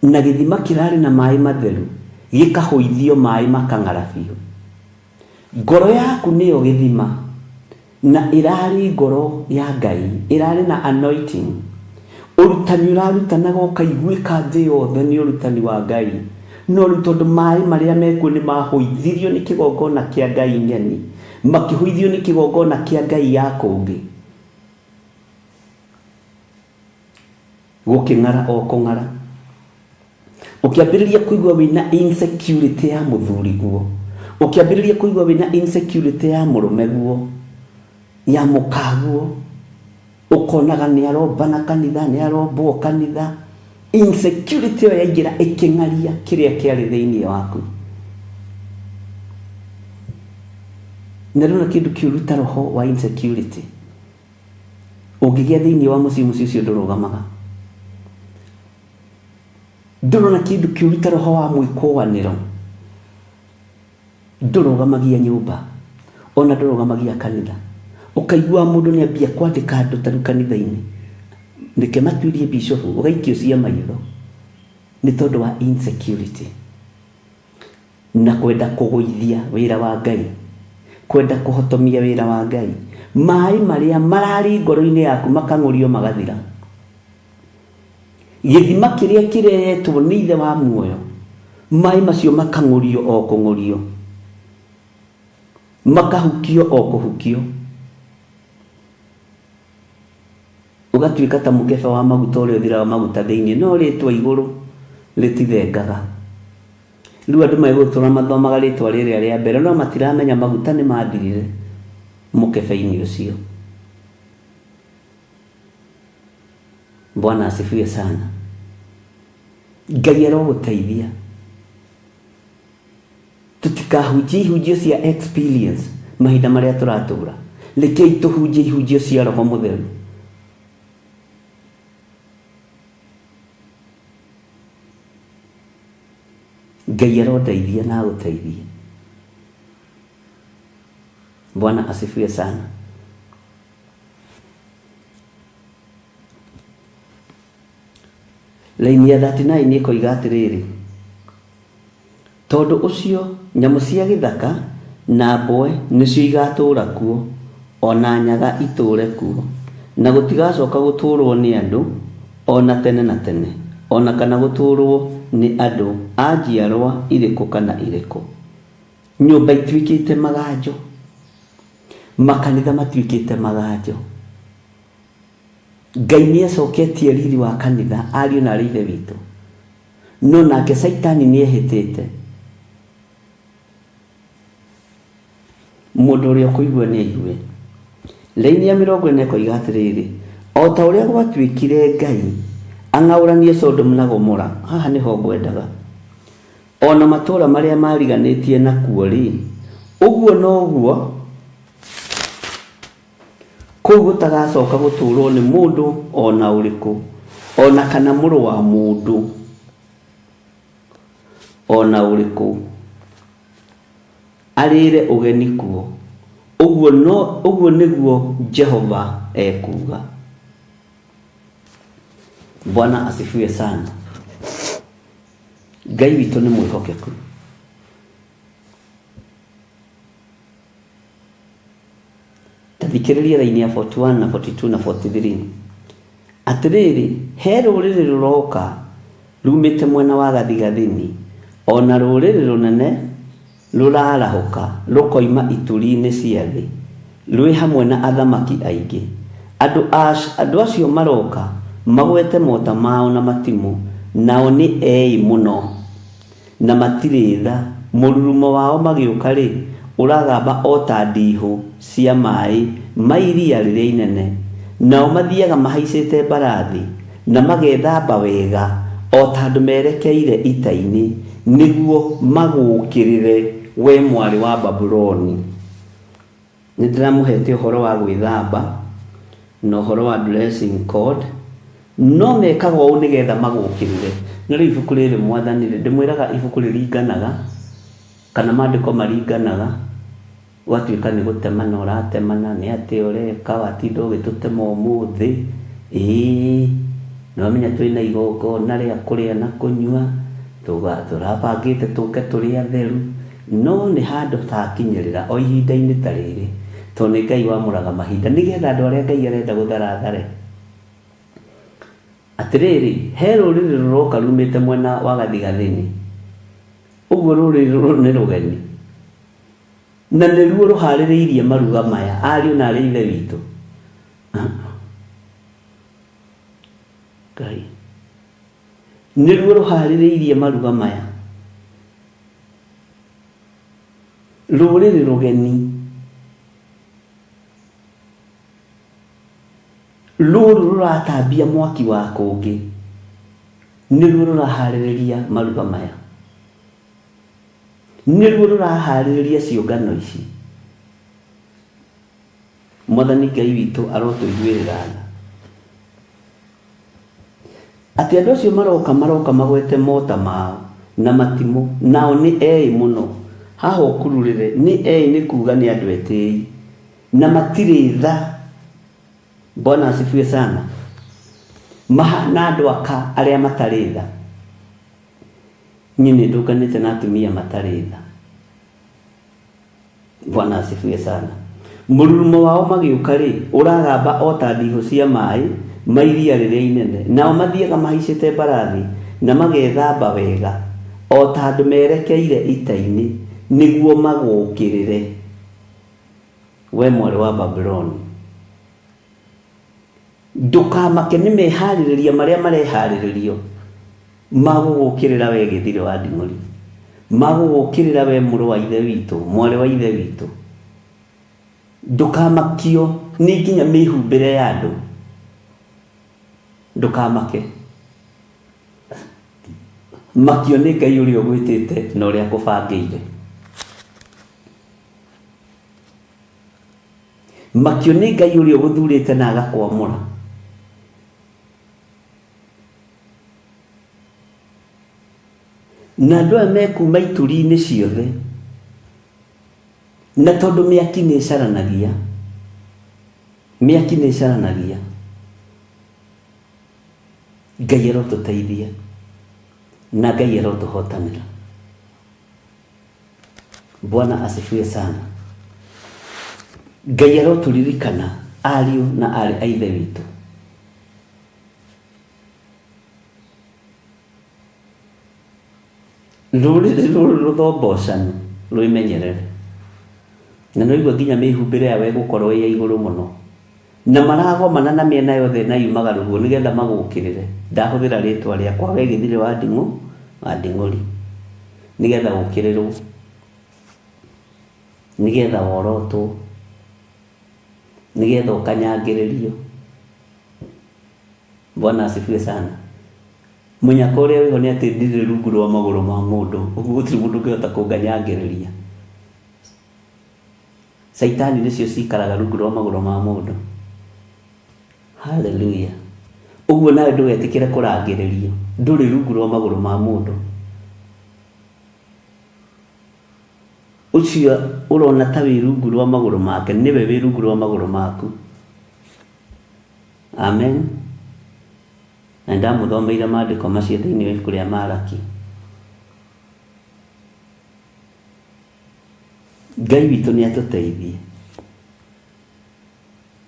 na githima kirari na mai matheru gikahuithio mai makang'ara biu. Ngoro yaku niyo githima na irari ngoro ya Ngai, irari na anointing. Urutani urarutanaga ukaiguika thĩ yothe ni urutani wa Ngai, no tondu mai maria mekuo ni mahuithirio ni kigongona kia Ngai ngeni, makihuithio ni kigongona kia Ngai ya kungi, guking'ara o kung'ara. Ukiambiriria kuigua wina insecurity ya muthuri guo, ukiambiriria kuigua wina insecurity ya murume guo, ya mukaguo, ukonaga ni arobana kanitha, ni arobwo kanitha, insecurity ya ingira iking'aria kiria kiari thiini waku. Naruna kindu kiuruta roho wa insecurity ungigia thiini wa muciĩ ucio ndurugamaga. Ndurona kindu kiuruta roho wa mwikwaniro ndurugamagia nyumba ona ndurugamagia kanitha. Ukaigua mundu ni ambia kwandika andu taru kanitha-ini ndike matuirie bishop ugaikio cia maitho ni tondu wa insecurity na kwenda kuguithia wira wa Ngai, kwenda kuhotomia wira wa Ngai. Mai maria marari ngoro-ini yaku makang'urio magathira. Githima kiria kiretwo ni ithe wa muoyo, mai macio makang'urio o kung'urio, makahukio o kuhukio. Ugatuika ta mukebe wa maguta uria uthiraga maguta thiini no ritwa iguru ritithengaga. Riu andu maigutura mathomaga ritwa riria ria mbere no matiramenya maguta ni mathirire mukebe-ini ucio. Bwana asifiwe sana. Ngai aroguteithia tutikahunjie ihunjio cia experience mahinda maria turatura, rekei tuhunjie ihunjio cia Roho Mutheru. Ngai aroteithia na aguteithie. Bwana asifiwe sana. Laini ya 39 ni koiga atiriri, tondu ucio nyamu cia githaka na mboe nicio igatura kuo, ona nyaga iture kuo, na gutigacoka guturwo ni andu ona tene na tene, ona kana guturwo ni andu a njiarwa iriku kana iriku. Nyumba ituikite maganjo, makanitha matuikite maganjo. Ngai ni acoketie riri wa kanitha ariũ na ithe witũ, no nake Saitani ni ehĩtĩte. Mũndũ ũrĩa kũigua ni aigue. Laini ya 40 koiga atiriri, o ta ũrĩa gwatuĩkire Ngai ang'aũranie Sodom na Gomora, haha niho ngwendaga, ona matũũra marĩa mariganĩtie nakuo rĩ, ũguo noguo kũu gũtagacoka gũtũũrwo nĩ mũndũ ona ũrĩkũ, ona kana mũrũ wa mũndũ ona ũrĩkũ arĩre ũgeni kuo. Ũguo nĩguo Jehova ekuga. Bwana asifiwe sana. Ngai witũ nĩ mwĩhokeku. Tathikĩrĩria laini ya 41 na 42 na 43. Atiriri, he rũrĩrĩ rũroka rumĩte mwena wa gathigathini, ona rũrĩrĩ rũnene rũrarahũka rũkoima ituri-inĩ cia thĩ, rwĩ hamwe na athamaki aingĩ. Andũ acio maroka magwete mota mao na matimũ nao nĩ ei mũno na matirĩ tha, mũrurumo wao magĩũka rĩ ũragamba o ta ndihũ cia maĩ ma iria rĩrĩa inene, nao mathiaga mahaicĩte mbarathi na magethamba wega o ta andũ merekeire ita-inĩ, nĩguo magũũkĩrĩre we mwarĩ wa Babuloni. Nĩ ndĩramũhete ũhoro wa gwĩthamba na ũhoro wa dressing code, no mekaga ũũ nĩgetha magũũkĩrĩre. Na rĩu ibuku rĩrĩ Mwathani ndĩmwĩraga ibuku rĩringanaga kana maandĩko maringanaga, ũgatuĩka nĩ gũtemana ũratemana, nĩ atĩ ũreka watinda ũgĩtũtema ũmũthĩ, na wamenya twĩna igongona rĩa kũrĩa na kũnyua, tũrabangĩte tũke tũrĩ atheru, no nĩ handũ takinyĩrĩra o ihinda-inĩ ta rĩrĩ, tondũ nĩ Ngai wamũraga mahinda nĩgetha andũ arĩa Ngai arenda gũtharathare. Atĩrĩrĩ, he rũrĩrĩ rũroka rumĩte mwena wa gathigathini, ũguo rũrĩrĩ rũrũ nĩ rũgeni na nĩruo rũharĩrĩirie maruga maya, ariũ na arĩ ithe witũ. Ngai nĩruo rũharĩrĩirie maruga maya, rũrĩrĩ rũgeni rũrũ rũratambia mwaki wa kũngĩ, nĩruo rũraharĩrĩria maruga maya, nĩruo rũraharĩrĩria ciũngano ici. Mwathani Ngai witũ arotũiguĩrĩra tha atĩ andũ acio maroka magwete mota mao na matimũ, nao nĩ ei mũno. Haha ũkururĩre nĩ ei nĩ kuga nĩ andũ etĩĩ na matirĩ tha. Bwana asifiwe sana. Mahana andũ aka arĩa matarĩ tha. Niĩ nĩ ndũkanĩte na atumia matarĩ tha. Bwana asifiwe sana. Mũrurumo wao magĩũka rĩ ũragamba o ta ndihũ cia maĩ ma iria rĩrĩa inene, nao mathiaga mahaicĩte mbarathi na magethamba wega o ta andũ merekeire ita-inĩ, nĩguo magũũkĩrĩre we mwarĩ wa Babuloni. Ndũkamake nĩ meharĩrĩria marĩa mareharĩrĩrio magũgũũkĩrĩra we gĩthirĩ wa nding'ũri, magũgũũkĩrĩra we mũrũ wa ithe witũ, mwarĩ wa ithe witũ. Ndũkamakio nĩ nginya mĩhumbĩre ya andũ, ndũkamake. Makio nĩ Ngai ũrĩa ũgwĩtĩte na ũrĩa akũbangĩire. Makio nĩ Ngai ũrĩa ũgũthurĩte na agakwamũra. Na andũ aya mekuma ituri-inĩ ciothe, na tondũ mĩaki nĩ ĩcaranagia, mĩaki nĩ ĩcaranagia, Ngai arotũteithia na Ngai arotũhotanĩra. Bwana asifiwe sana. Ngai arotũririkana ariũ na arĩ a ithe witũ. Rũrĩrĩ rũrũ rũthombocanu rwĩmenyerere, na no igua nginya mĩhumbĩre yao ĩgũkorwo ĩ ya igũrũ mũno, na maragomana na mĩena yothe na yumaga rũguo nĩgetha magũũkĩrĩre. Ndahũthĩra rĩtwa rĩakwa we gĩthirĩ wa nding'ũri, nĩgetha ũkĩrĩrwo, nĩgetha worotwo, nĩgetha ũkanyangĩrĩrio. Bwana asifiwe sana. Mũnyaka ũrĩa wĩho nĩ atĩ ndirĩ rungu rwa magũrũ ma mũndũ, ũguo gũtirĩ mũndũ ũngĩhota kũnganyangĩrĩria. Saitani nĩcio cikaraga rungu rwa magũrũ ma mũndũ. Haleluya. Ũguo nawe ndũgetĩkĩre kũrangĩrĩrio, ndũrĩ rungu rwa magũrũ ma mũndũ. Ũcio ũrona ta wĩ rungu rwa magũrũ make nĩwe wĩ rungu rwa magũrũ maku. Amen. Na ndamũthomeire maandĩko macio thĩinĩ wa ibuku rĩa Malaki. Ngai witũ nĩ atũteithie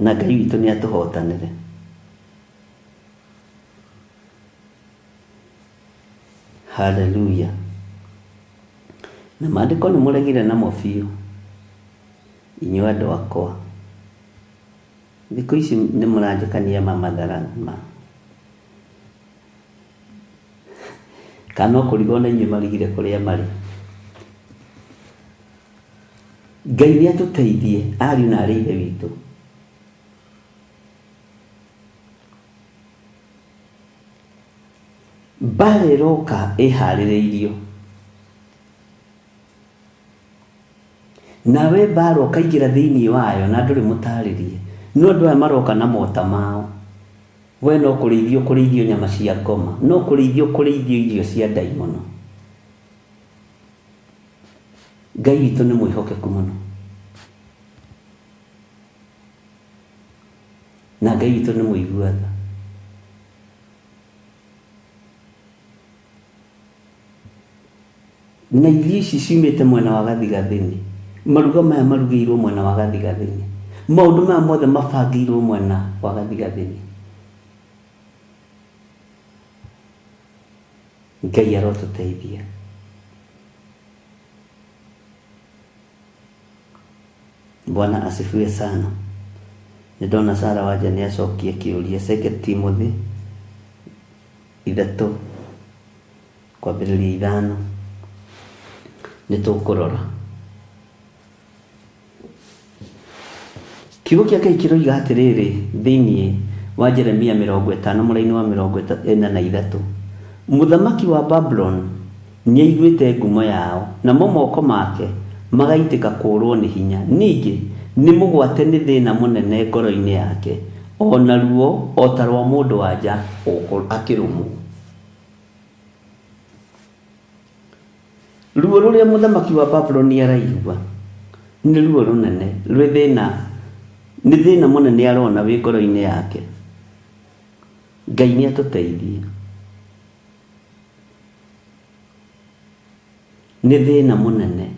na Ngai witũ nĩ atũhotanĩre. Haleluya. Na maandĩko nĩ mũregire namo biũ, inyuĩ andũ akwa. Thikũ ici nĩ mũranjĩkania mamatharama. kana kũrigwo na inyuĩ marigire kũrĩa marĩ. Ngai nĩ atũteithie ariũ na arĩ ithe witũ. Mbara ĩroka ĩharĩrĩirio, nawe mbara ũkaingĩra thĩinĩ wayo na ndũrĩ mũtarĩrie. No andũ aya maroka na mota mao, we no kũrĩithio kũrĩithio nyama cia ngoma, no kũrĩithio kũrĩithio irio cia ndaimono. Ngai witũ nĩ mwĩhokeku mũno, na Ngai witũ nĩ mũigua tha. Na irio ici ciumĩte mwena wa gathigathini, maruga maya marugĩirwo mwena wa gathigathini, maũndũ maya mothe mabangĩirwo mwena wa gathigathini. Ngai arotũteithia. Bwana asifiwe sana. Nĩndona Sara Wanja nĩ acokia kĩũria. 2 Timothy 3 kwambĩrĩria 5 nĩtũkũrora. Kiugo kĩa Ngai kĩroiga atĩrĩrĩ thĩinĩ wa Jeremia 50 mũraini wa 43, mũthamaki wa Babylon nĩ aiguĩte ngumo yao, namo moko make magaitĩka kũũrwo nĩ hinya. Ningĩ nĩ mũgwate nĩ thĩna mũnene ngoro-inĩ yake, ona ruo o ta rwa mũndũ wa nja akĩrũmwo. Ruo rũrĩa mũthamaki wa Babylon araigua nĩ ruo rũnene, nĩ thĩna mũnene arona wĩ ngoro-inĩ yake. Ngai nĩ atũteithie. Nĩ thĩna mũnene.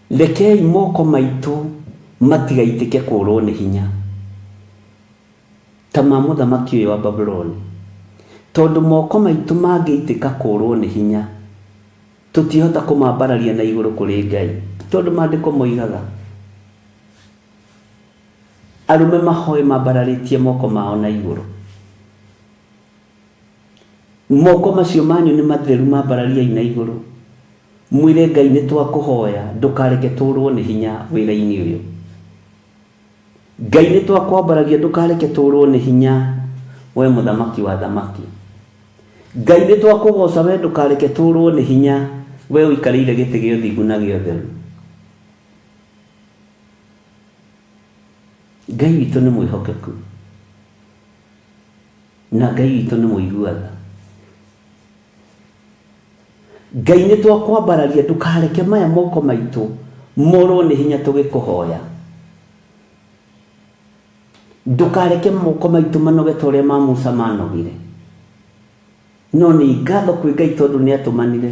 Rekei moko maitũ matigaitĩke kũũrwo nĩ hinya ta ma mũthamaki ũyũ wa Babylon, tondũ moko maitũ mangĩitĩka kũũrwo nĩ hinya tũtihota kũmambararia na igũrũ kũrĩ Ngai, tondũ maandĩko moigaga arũme mahoe mambararĩtie moko mao na igũrũ. Moko macio manyu nĩ matheru, mambarariai na igũrũ, mwĩre Ngai nĩ twakũhoya ndũkareke tũũrwo nĩ hinya wĩra-inĩ ũyũ. Ngai nĩ twakwambararia ndũkareke tũũrwo nĩ hinya we mũthamaki wa thamaki. Ngai nĩ twakũgoca we ndũkareke tũũrwo nĩ hinya we ũikarĩire gĩtĩ gĩa ũthingu na gĩa ũtheru. Ngai witũ nĩ mwĩhokeku, na Ngai witũ nĩ mũigua tha. Ngai nĩ twakwambararia ndũkareke maya moko maitũ morwo nĩ hinya tũgĩkũhoya. Ndũkareke moko maitũ manoge ta ũrĩa ma Musa manogire, no nĩ ngatho kwĩ Ngai tondũ nĩ atũmanire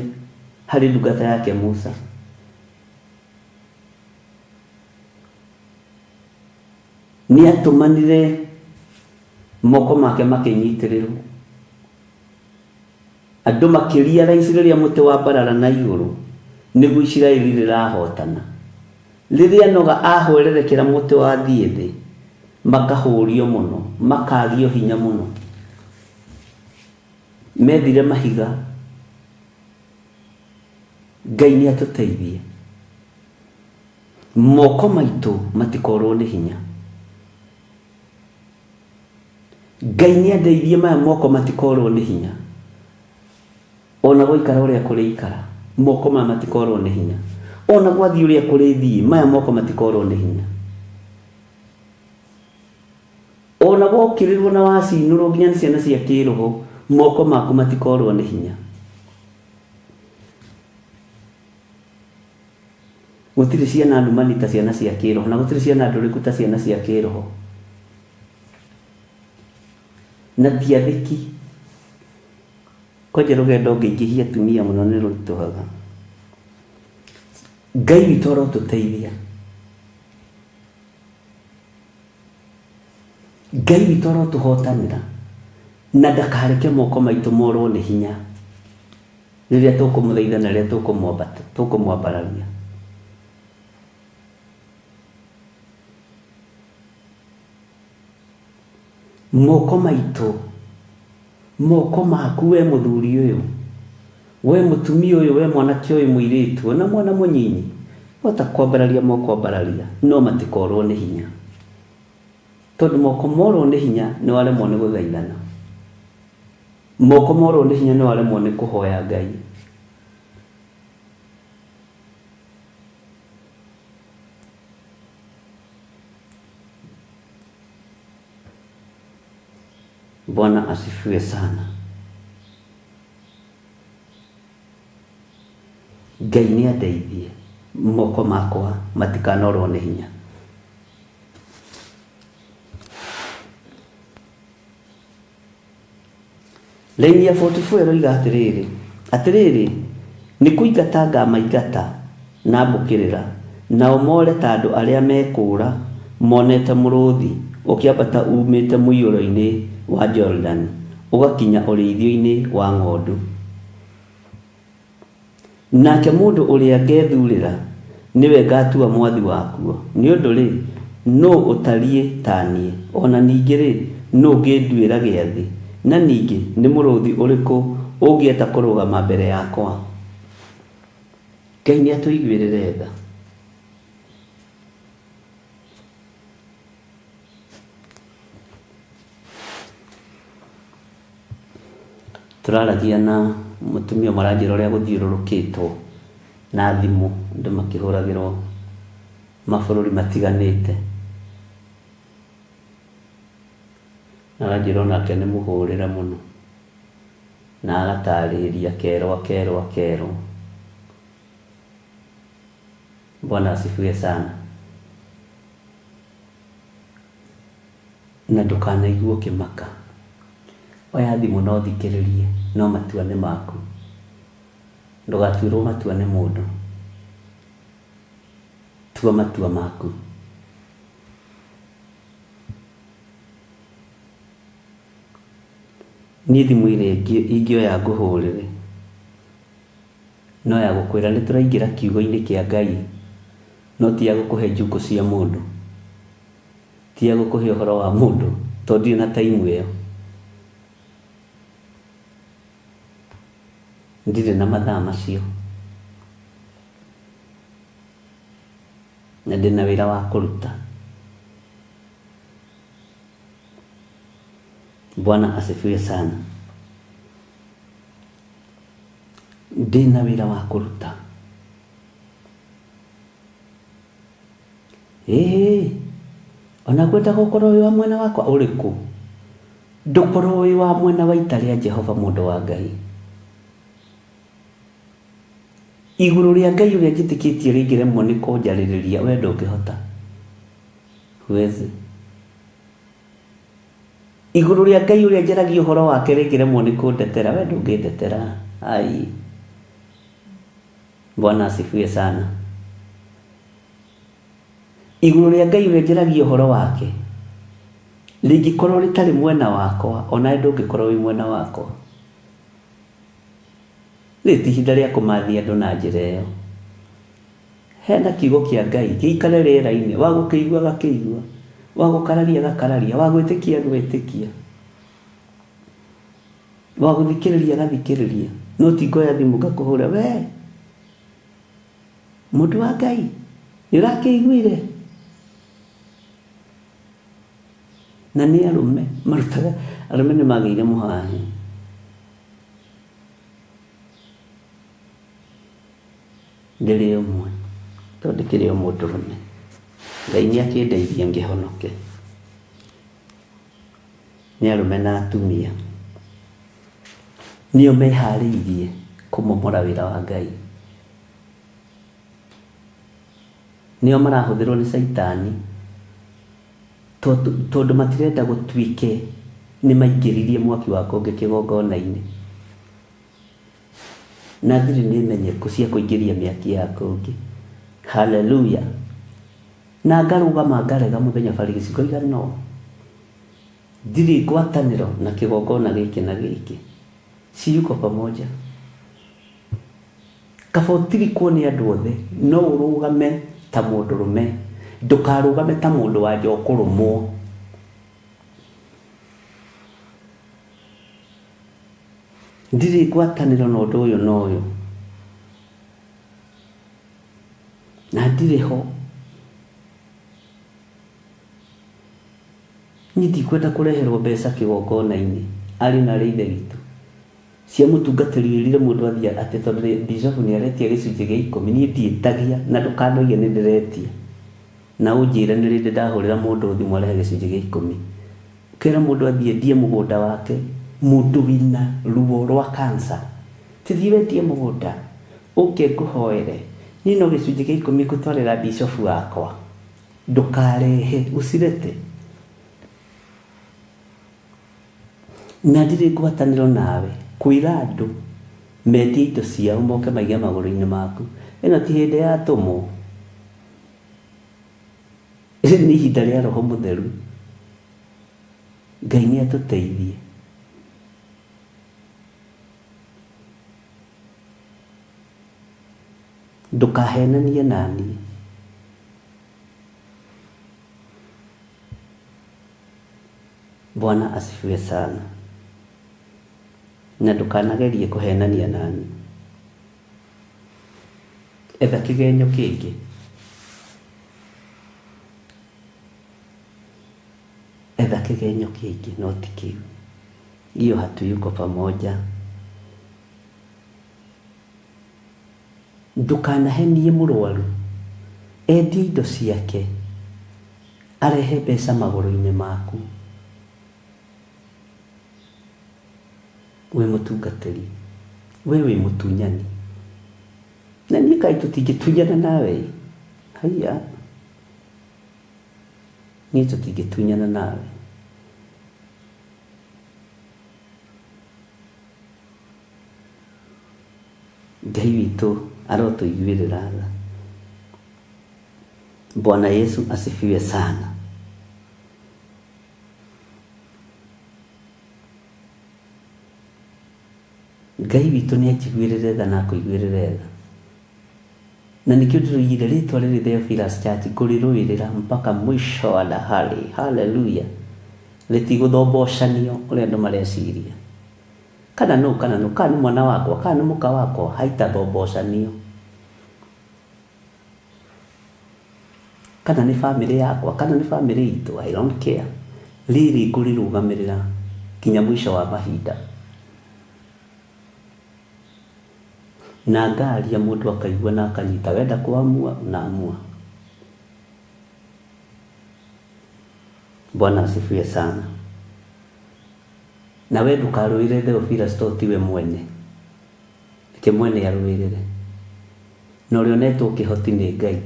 harĩ ndungata yake Musa. Nĩ atũmanire moko make makĩnyitĩrĩrwo, andũ makĩria raici rĩrĩa mũtĩ wa mbarara na igũrũ nĩguo Isiraeli rĩrahotana. Rĩrĩa noga ahwererekera mũtĩ wa thiĩ thĩ, makahũrio mũno, makagio hinya mũno, methire mahiga. Ngai nĩ atũteithie, moko maitũ matikorwo nĩ hinya. Ngai nĩ andeithie maya moko matikorwo nĩ hinya, ona gũikara ũrĩa kũrĩ ikara moko maya matikorwo nĩ hinya, ona gwathiĩ ũrĩa kũrĩ thiĩ maya moko matikorwo nĩ hinya, ona gokĩrĩrwo na wacinũrwo nginya nĩ ciana cia kĩroho moko maku matikorwo nĩ hinya. Gũtirĩ ciana ndumani ta ciana cia kĩroho, na gũtirĩ ciana ndũrĩku ta ciana cia kĩroho, na tiathĩki. Kwanja rũgendo ngĩingĩhia atumia mũno nĩ rũritũhaga. Ngai witũ arotũteithia, Ngai witũ arotũhotanĩra, na ndakareke moko maitũ morwo nĩ hinya rĩrĩa tũkũmũthaitha na rĩrĩa tũkũmwambararia. moko maitũ, moko maku we mũthuri ũyũ, we mũtumia ũyũ, we mwanake ũyũ mũirĩtu, na mwana mũnyinyi, wota kwambararia moko mbararia, no matikorwo nĩ hinya. Tondũ moko morwo nĩ hinya nĩ waremwo nĩ gũthaithana. Moko morwo nĩ hinya nĩ waremwo nĩ kũhoya Ngai. Bwana asifiwe sana. Ngai nĩ andeithie moko makwa matikanorwo nĩ hinya. Laini ya 44 ĩroiga atĩrĩrĩ, nĩ kũingata ngamaingata na mbũkĩrĩra, nao more ta andũ arĩa mekũũra monete mũrũthi ũkĩambata umĩte mũiyũro-inĩ wa Jordan ũgakinya ũrĩithio-inĩ wa ng'ondu. Nake mũndũ ũrĩa ngethurĩra nĩwe ngatua mwathi wakuo, nĩ ũndũ rĩ, nũ ũtariĩ ta niĩ, ona ningĩ rĩ, nũ ngĩnduĩra gĩathĩ, na ningĩ nĩ mũrũthi ũrĩkũ ũngĩeta kũrũgama mbere yakwa. Ngai nĩ atũiguĩrĩre tha. Turaragia na mũtumia maranjĩra ũrĩa gũthiũrũrũkĩtwo na thimũ, andũ makĩhũragĩrwo mabũrũri matiganĩte, na aranjĩra onake nĩ mũhũrĩre mũno, na agatarĩria kero. Bwana asifiwe sana. Na ndũkanaigue ũkĩmaka. Oya thimũ no thikĩrĩrie, no matua nĩ maku. Ndũgatuĩrwo matua nĩ mũndũ. Tua matua maku. Niĩ thimũ ĩrĩa ingĩoya ngũhũrĩre no ya gũkwĩra nĩ tũraingĩra kiugo-inĩ kĩa Ngai, no ti ya gũkũhe njukũ cia mũndũ, ti ya gũkũhe ũhoro wa mũndũ, tondũ ndirĩ na taimu ĩyo. Ndirĩ na mathaa macio, na ndĩ na wĩra wa kũruta. Bwana asifiwe sana. Ndĩ na wĩra wa kũruta. Ona kwenda gũkorwo wĩ wa mwena wakwa ũrĩkũ, ndũkorwo wĩ wa mwena wa ita rĩa Jehova mũndũ wa Ngai. Igũrũ rĩa Ngai ũrĩa njĩtĩkĩtie rĩngĩremwo nĩ kũnjarĩrĩria, we ndũngĩhota. Huwezi. Igũrũ rĩa Ngai ũrĩa njaragia ũhoro wake rĩngĩremwo nĩ kũndetera, we ndũngĩndetera. Ai. Bwana asifiwe sana. Igũrũ rĩa Ngai ũrĩa njaragia ũhoro wake rĩngĩkorwo rĩtarĩ mwena wakwa, ona ndũngĩkorwo wĩ mwena wakwa. Rĩ ti ihinda rĩa kũmathia andũ na njĩra ĩyo. Hena kiugo kĩa Ngai gĩikare rĩera-inĩ, wa gũkĩigua gakĩigua, wa gũkararia gakararia, wa gwĩtĩkia gwĩtĩkia, wa gũthikĩrĩria gathikĩrĩria. No ti ngoya thimũ ngakũhũra, we mũndũ wa Ngai nĩ ũrakĩiguire? Na nĩ arũme marutaga, arũme nĩ magĩire mũhahe. Ndĩrĩ ũmwe, tondũ ndĩkĩrĩ o mũndũrũme. Ngai nĩ akĩndeithia ngĩhonoke. Nĩ arũme na atumia nĩo meharĩirie kũmomora wĩra wa Ngai. Nĩo marahũthĩrwo nĩ Saitani tondũ matirenda gũtuĩke nĩ maingĩririe mwaki wa kũngĩ kĩgongona-inĩ, na thirĩ nĩ menyeko cia kũingĩria mĩaki ya kũngĩ. Haleluya. Na ngarũgama ngarega mũthenya barĩ gĩcigo igana, ndirĩ ngwatanĩro na kĩgongona gĩkĩ na gĩkĩ, siyuko pamoja. Kaba ũtirikwo nĩ andũ othe, no ũrũgame ta mũndũrũme, ndũkarũgame ta mũndũ wa nja ũkũrũmwo. ndiri ngwatanĩro na ũndũ ũyũ na ũyũ, na ndirĩ ho. Niĩ ndikwenda kũreherwo mbeca kĩgongona-inĩ arĩ na arĩ ithe witũ cia mũtungatĩri wĩrire mũndũ athiĩ atĩ tondũ Bishop nĩ aretia gĩcunjĩ gĩa 10 niĩ ndiĩtagia, na ndũkanoige nĩ ndĩretia na ũnjĩre nĩ rĩndĩ ndahũrĩra mũndũ thimũ arehe gĩcunjĩ gĩa 10. Kera mũndũ athiĩ endie mũgũnda wake, mũndũ wĩna ruo rwa cancer, tithiĩ wendie mũgũnda, ũke ngũhoere niĩ no gĩcunjĩ gĩa 10 ngũtwarĩra Bishop wakwa, ndũkarehe ũcirete. Na ndirĩ ngwatanĩro nawe kwĩra andũ mendie indo ciao moke maige magũrũ-inĩ maku. Ĩno ti hĩndĩ ya tũmũ, nĩ ihinda rĩa Roho Mũtheru. Ngai nĩ atũteithie. Ndũkahenanie naniĩ. Bwana asifiwe sana. Na ndũkanagerie kũhenania nani. Etha kĩgenyo kĩngĩ. Etha kĩgenyo kĩngĩ, no ti kĩu. Hiyo hatuyuko pamoja. Ndũkanahenie mũrwaru, endie indo ciake, arehe mbeca magũrũ-inĩ maku. We mũtungatĩri, we wĩ mũtunyani, na niĩ kaĩ tũtingĩtunyana nawe? Haiya, niĩ tũtingĩtunyana nawe. Ngai witũ arotũiguĩrĩra tha. Bwana Yesu asifiwe sana. Ngai witũ nĩ akĩiguĩrĩre tha na akũiguĩrĩre tha. Na nĩkĩo ndĩroigire rĩtwa rĩrĩ Theophilus Church kũrĩrũĩrĩra mpaka mwisho wa dahari. Haleluya. Rĩtigũthobocanio ũrĩa andũ mareciria. Kana nĩ mwana wakwa, kana nĩ mũka wakwa, haitathobocanio. Kana nĩ family yakwa, kana nĩ family itũ, I don't care. Rĩrĩ ngũrĩrũgamĩrĩra kinya mwisho wa mahinda. Na ngaria mũndũ akaigua na akanyita, wenda kuamua na amua. Bwana asifiwe sana. Na we ndũkarũĩre Theophilus to tiwe mwene. Ke mwene arũĩrĩre. Na ũrĩa onetwo kĩhoti nĩ Ngai.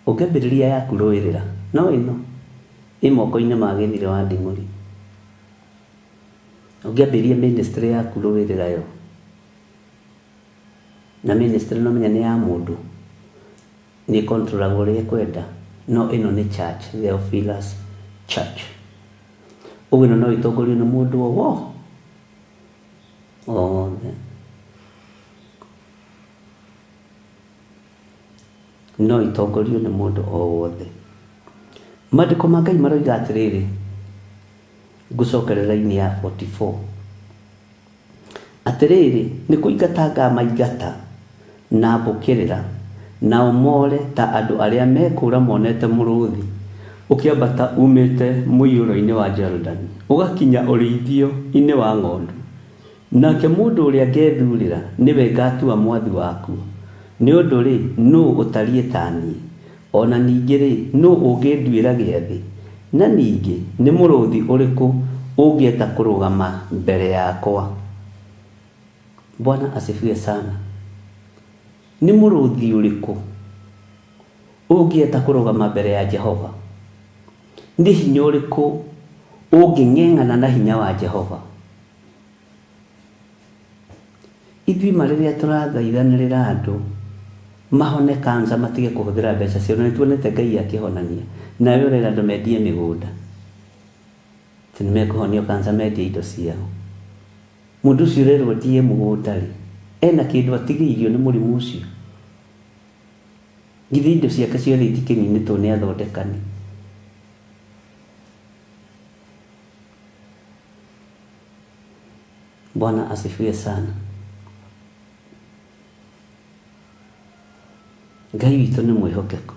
Ũngĩambĩrĩria yaku rũĩrĩra, no ĩno ĩ moko-inĩ ma Gĩthire wa Nding'ũri. Ũngĩambĩrĩria ministry yaku rũĩrĩra yo, na ministry no menya nĩ ya mũndũ, nĩ controlagwo ũrĩa kwenda. No ĩno nĩ church, Theophilus Church. Ũguo no itongorio nĩ mũndũ wothe. No itongorio nĩ mũndũ wothe. Maandĩko ma Ngai maroiga atĩrĩrĩ, ngũcokerera-inĩ ya 44, atĩrĩrĩ, nĩ kũingata maingata na mbũkĩrĩra na ũmore ta andũ arĩa mekũra monete mũrũthi ũkĩambata umĩte mũiyũro-inĩ wa Jordan ũgakinya ũrĩithio-inĩ wa ng'ondu. Nake mũndũ ũrĩa ngethurĩra nĩwe ngatua mwathi waku. Nĩ ũndũ rĩ, nũũ ũtariĩ ta niĩ? Ona ningĩ rĩ, nũũ ũngĩnduĩra gĩathĩ? Na ningĩ nĩ mũrũthi ũrĩkũ ũngĩeta kũrũgama mbere yakwa? Bwana asifiwe sana. Nĩ mũrũthi ũrĩkũ ũngĩeta kũrũgama mbere ya Jehova? Nĩ hinya ũrĩkũ ũngĩng'eng'ana na hinya wa Jehova? Ithuĩ rĩrĩa tũrathaithanĩrĩra andũ mahone kanca, matige kũhũthĩra mbeca ciao, na nĩtuonete Ngai akĩhonania. Nawe ũrera andũ mendie mĩgũnda, tĩ nĩmekũhonio kanca mendie indo ciao. Mũndũ ũcio ũrerwo endie mũgũnda rĩ, ena kĩndũ atigĩirio nĩ mũrimũ ũcio? Githĩ indo ciake ciothe itikĩninĩtwo nĩ athondekani? Bwana asifiwe sana. Ngai witũ nĩ mwĩhokeku.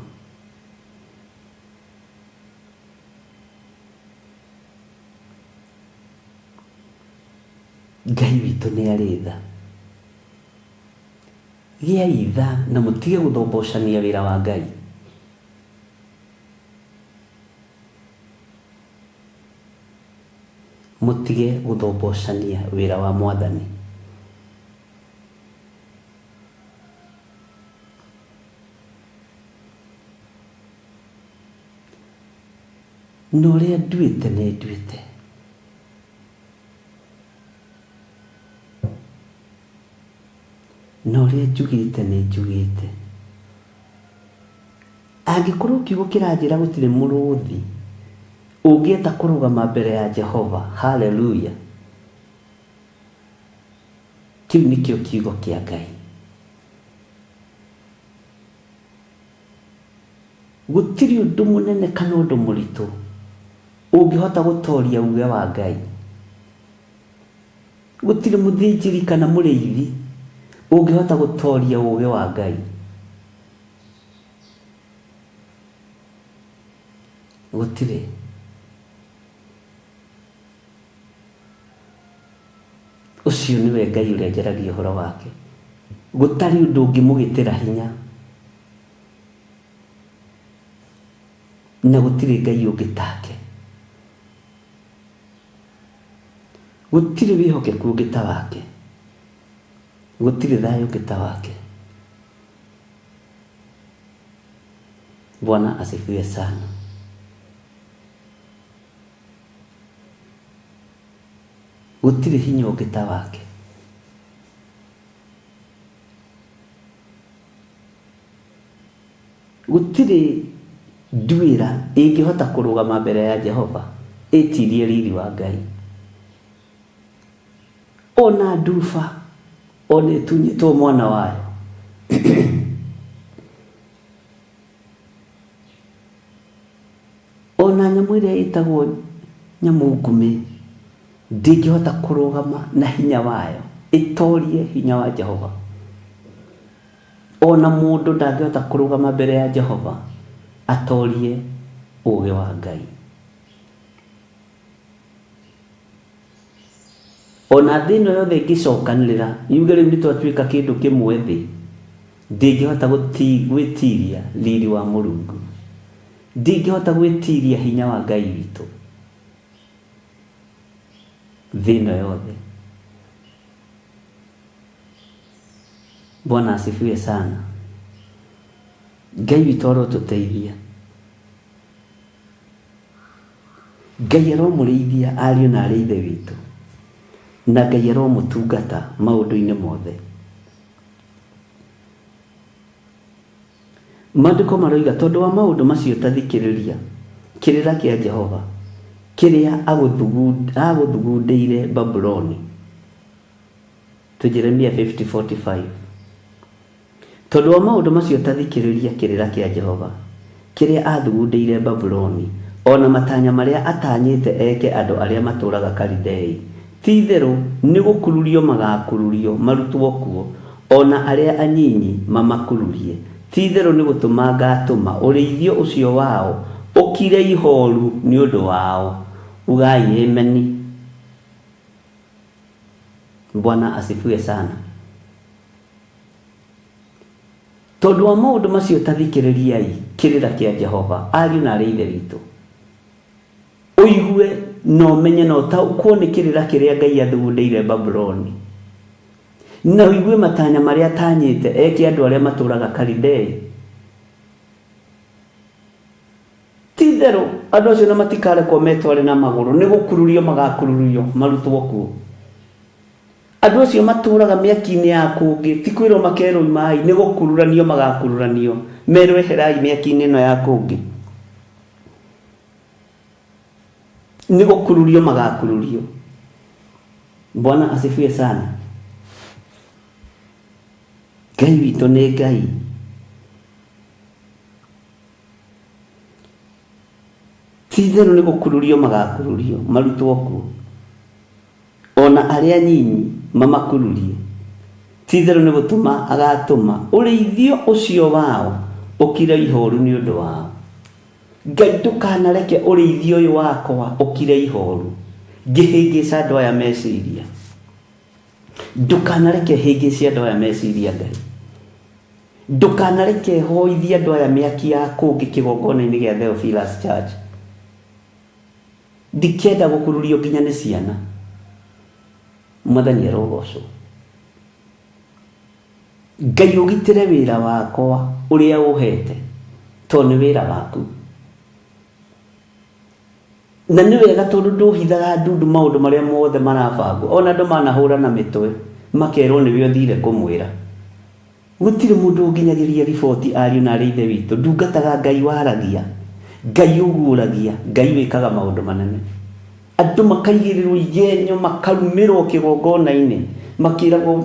Ngai witũ nĩ arĩ tha. Gĩai tha na mũtige gũthombocania wĩra wa Ngai. Mũtige gũthombocania wĩra wa Mwathani. Na ũrĩa nduĩte nĩ nduĩte. Na ũrĩa njugĩte nĩ njugĩte. Angĩkorwo kiugo kĩranjĩra gũtirĩ mũrũthi ũngĩeta kũrũgama mbere ya Jehova, haleluya, kĩu nĩkĩo kiugo kĩa Ngai. Gũtirĩ ũndũ mũnene kana ũndũ mũritũ ũngĩhota gũtoria uge wa Ngai. Gũtirĩ mũthĩnjĩri kana mũrĩithi ũngĩhota gũtoria uge wa Ngai. Gũtirĩ. Ũcio nĩwe Ngai ũrĩa njaragia ũhoro wake. Gũtarĩ ũndũ ũngĩmũgĩtĩra hinya, na gũtirĩ Ngai ũngĩ take. Gũtirĩ wĩhokeku ũngĩ ta wake. Gũtirĩ thayũ ũngĩ ta wake. Bwana asifiwe sana. Gũtirĩ hinya ũngĩ ta wake. Gũtirĩ nduĩra ĩngĩhota kũrũgama mbere ya Jehova ĩtirie riri wa Ngai. Ona nduba, ona ĩtunyĩtwo mwana wayo, ona nyamũ ĩrĩa ĩtagwo nyamũ ngume ndĩngĩhota kũrũgama na hinya wayo ĩtorie hinya wa Jehova. Ona mũndũ ndangĩhota kũrũgama mbere ya Jehova atorie ũũgĩ wa Ngai. Ona thĩ ĩno yothe ĩngĩcokanĩrĩra yuge rĩu nĩtwatuĩka kĩndũ kĩmwe thĩ, ndĩngĩhota gwĩtiria riri wa Mũrungu. Ndĩngĩhota gwĩtiria hinya wa Ngai witũ. Thĩ ĩno yothe. Bwana asifiwe sana. Ngai witũ arotũteithia. Ngai aromũrĩithia ariũ na arĩ ithe witũ. Na Ngai aromũtungata maũndũ-inĩ mothe. Maandĩko maroiga tondũ wa maũndũ macio tathikĩrĩria kĩrĩra kĩa Jehova kĩrĩa agũthugundĩire Babuloni. To Jeremia 50:45. Tondũ wa maũndũ macio tathikĩrĩria kĩrĩra kĩa Jehova kĩrĩa athugundĩire Babuloni, ona matanya marĩa atanyĩte eke andũ arĩa matũũraga Kalidei, ti itherũ nĩ gũkururio magakururio marutwo kuo, ona arĩa anyinyi mamakururie. Ti itherũ nĩ gũtũma ngatũma ũrĩithio ũcio wao ũkire ihoru nĩ ũndũ wao. Ugai ameni. Bwana asifiwe sana. Tondũ wa maũndũ macio tathikĩrĩriai kĩrĩra kĩa Jehova, ariũ na arĩ ithe witũ. Ũigue na ũmenye na ũtaũkwo nĩ kĩrĩra kĩrĩa Ngai athugundĩire Babuloni. Na ũigue matanya marĩa atanyĩte eke andũ arĩa matũũraga Kalidei. Ti itherũ andũ acio na matikarekwo metware na magũrũ, nĩ gũkururio magakururio marutwo kuo. Andũ acio matũũraga mĩaki-inĩ ya kũngĩ, ti kwĩrwo makerwo imai, nĩ gũkururanio magakururanio, merwo eherai mĩaki-inĩ ĩno ya kũngĩ. Nĩ gũkururio magakururio. Bwana asifiwe sana. Ngai witũ nĩ Ngai. Ti itherũ nĩ gũkururio magakururio marutwo kuo. ona arĩa nyinyi mamakururie, ti-itherũ nĩ gũtũma agatũma ũrĩithio ũcio wao ũkire ihoru nĩ ũndũ wao. Ngai ndũkanareke ũrĩithio ũyũ wakwa ũkire ihoru ngĩhĩngĩca andũ aya meciria. Ndũkanareke hĩngĩce andũ aya meciria Ngai. Ndũkanareke hoithie andũ aya mĩaki ya kũngĩ kĩgongona-inĩ gĩa Theophilus Church. Ndikenda gũkururio nginya nĩ ciana. Mwathani arogocwo. Ngai ũgitĩre wĩra wakwa ũrĩa ũhete, tondũ nĩ wĩra waku. Na nĩ wega tondũ ndũhithaga ndundu maũndũ marĩa mothe marabangwo. Ona andũ manahũra na mĩtwe makerwo nĩwe ũthire kũmwĩra. Gũtirĩ mũndũ ũnginyagĩria riboti ariũ na arĩ ithe witũ. Ndungataga Ngai waragia, Ngai ũguũragia, Ngai wĩkaga maũndũ manene. Andũ makaigĩrĩrwo igenyo makarumĩrwo kĩgongona-inĩ makĩragwo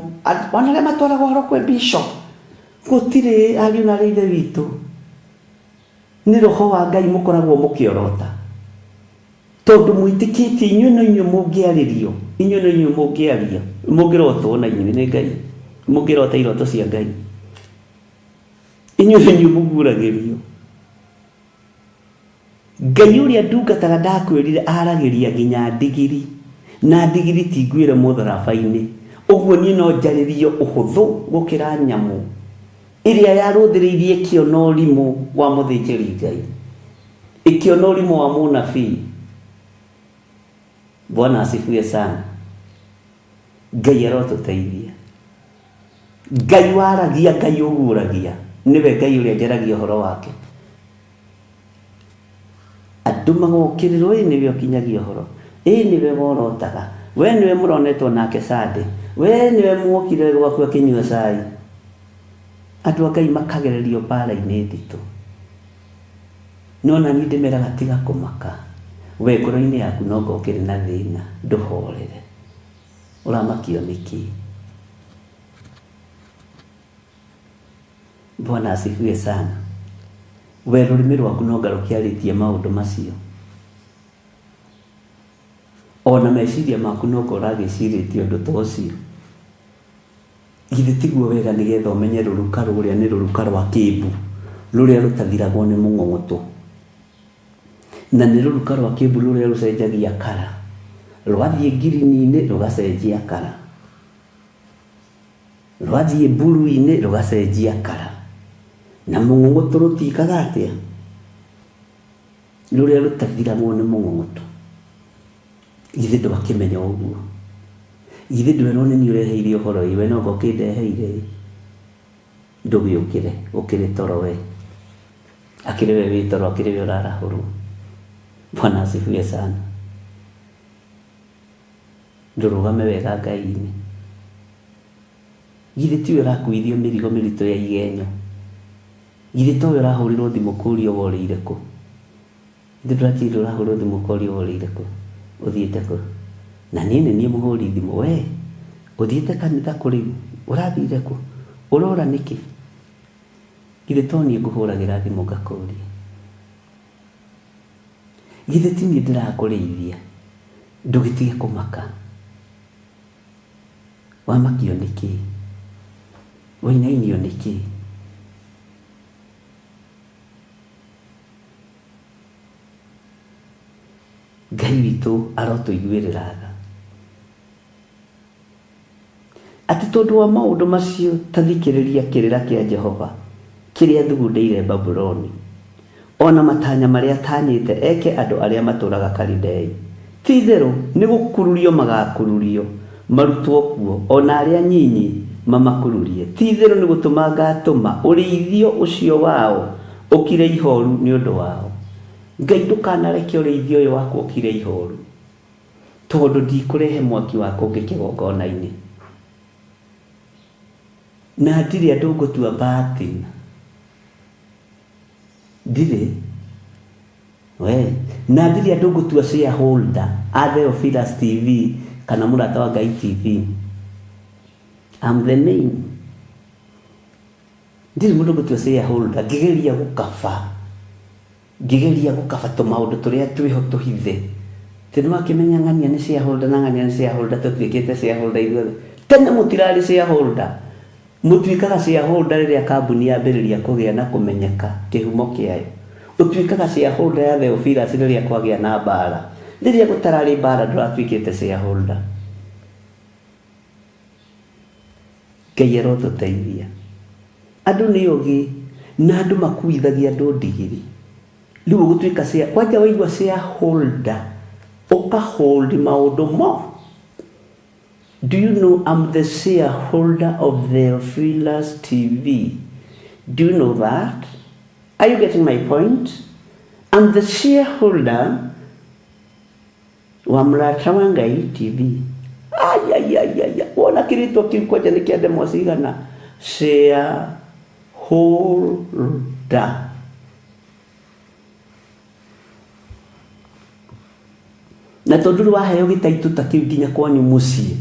ona arĩa matwaragwo ũhoro kwĩ bishop. Gũtirĩ ariũ na arĩ ithe witũ. Nĩ roho wa Ngai mũkoragwo mũkĩorota. Tondũ mwĩtĩkĩtie inyuĩ na inyuĩ mũngĩarĩrio, inyuĩ na inyuĩ mũngĩaria, mũngĩrotwo na inyuĩ nĩ Ngai, mũngĩrota iroto cia Ngai, inyuĩ na inyuĩ mũguũragĩrio. Ngai ũrĩa ndungataga ndakwĩrire aragĩria nginya ndigiri, na ndigiri tingwĩre mũtharaba-inĩ. Ũguo niĩ no njarĩrio ũhũthũ gũkĩra nyamũ ĩrĩa yarũthĩrĩirie ĩkĩona ũrimũ wa mũthĩnjĩri Ngai, ĩkĩona ũrimũ wa mũnabii. Bwana asifiwe sana. Ngai arotũteithia. Ngai waragia, Ngai ũguũragia, nĩwe Ngai ũrĩa njaragia ũhoro wake. Andũ magokĩrĩrwo, nĩwe ũkinyagia ũhoro, nĩwe worotaga, we nĩwe mũronetwo nake Sunday, we nĩwe muokire gwaku akĩnyua cai. Andũ a Ngai makagererio mbara-inĩ nditũ. No na niĩ ndĩmeraga tiga kũmaka. We ngoro-inĩ yaku no ngokĩrĩ na thĩna, ndũhorere. Ũramakio nĩkĩ? Bwana asifiwe sana. We rũrĩmĩ rwaku no ngarũkĩarĩtie maũndũ macio. Ona meciria maku no ngoragĩcirĩtie ũndũ ta ũcio. Githĩ tiguo wega nĩgetha ũmenye rũruka rũrĩa nĩ rũruka rwa kĩmbu, rũrĩa rũtathiragwo nĩ mũng'ong'oto. Na nĩ rũruka rwa kĩmbu rũrĩa rũcenjagia kara. Rwathiĩ ngirini-inĩ rũgacenjia kara, rwathiĩ mburu-inĩ rũgacenjia kara. Na mũng'ong'oto rũtikaga atĩa? Rũrĩa rũtathiragwo nĩ mũng'ong'oto. Githĩ ndwakĩmenya ũguo? Githĩ ndwerwo nĩ niĩ ũreheire ũhoro ũyũ, we no ngokĩndeheire? Ndũgĩũkĩre, ũkĩrĩ toro we. Akĩrĩ we wĩ toro, akĩrĩ we ũrarahũrwo. Bwana asifiwe sana. Ndũrũgame wega Ngai-inĩ. Githĩ tiwe ũrakuithio mĩrigo mĩritũ ya igenyo? Githĩ towe ũrahũrĩrwo thimũ kũũrio worĩire kũ? Githĩ ndũrakĩrire ũrahũrĩrwo thimũ kũũrio worĩire kũ? Ũthiĩte kũ? Na niĩ nĩ niĩ mũhũri thimũ. We ũthiĩte kanitha kũ rĩu? Ũrathire kũ? Ũrora nĩkĩ? Githĩ to niĩ ngũhũragĩra thimũ ngakũũria? Githĩ ti niĩ ndĩrakũrĩithia? Ndũgĩtige kũmaka. Wamakio nĩkĩ? Wainainio nĩkĩ? Ngai witũ arotũiguĩrĩra tha. Atĩ tondũ wa maũndũ macio ta thikĩrĩria kĩrĩra kĩa Jehova kĩrĩa thugundĩire Babuloni, ona matanya marĩa atanyĩte eke andũ arĩa matũũraga Kalidei. Ti-itherũ nĩ gũkururio magakururio, marutwo kuo, ona arĩa nyinyi mamakururie. Ti-itherũ nĩ gũtũma ngatũma ũrĩithio ũcio wao ũkire ihoru nĩ ũndũ wao. Ngai ndũkanareke ũrĩithio ũyũ wakwa ũkire ihoru, tondũ ndikũrehe mwaki wa kũngĩ kĩgongona-inĩ. Na ndirĩ andũ ngũtua batina. Ndirĩ. We, na ndirĩ andũ ngũtua shareholder a Theophilus TV kana Mũrata wa Ngai TV. I'm the main. Ndirĩ mũndũ ngũtua shareholder ngĩgeria gũkaba tũmaũndũ tũrĩa twĩho tũhithe Tena makimenya ng'ania ni shareholder na ng'ania ni shareholder tutwikite shareholder ithuothe tena mutirari shareholder mutwikaga shareholder riria kambuni yambiriria kugia na kumenyeka kihumo kiayo utwikaga shareholder ya Theophilus riria kwagia na bara riria gutarari bara nduratwikite shareholder kayero tuteithia andu ni ogi na andu makuithagia andu ndigiri riu gutwika share kwaja waigua shareholder oka hold maundu mo. Do you know I'm the shareholder of Theophilus TV? Do you know that? Are you getting my point? I'm the shareholder wa Mrata wa Ngai TV. Ay. Wona kirito kikwaja nikiende mwasigana shareholder. Na tondu waheo gitaitu takiu nginya kwanyu mucii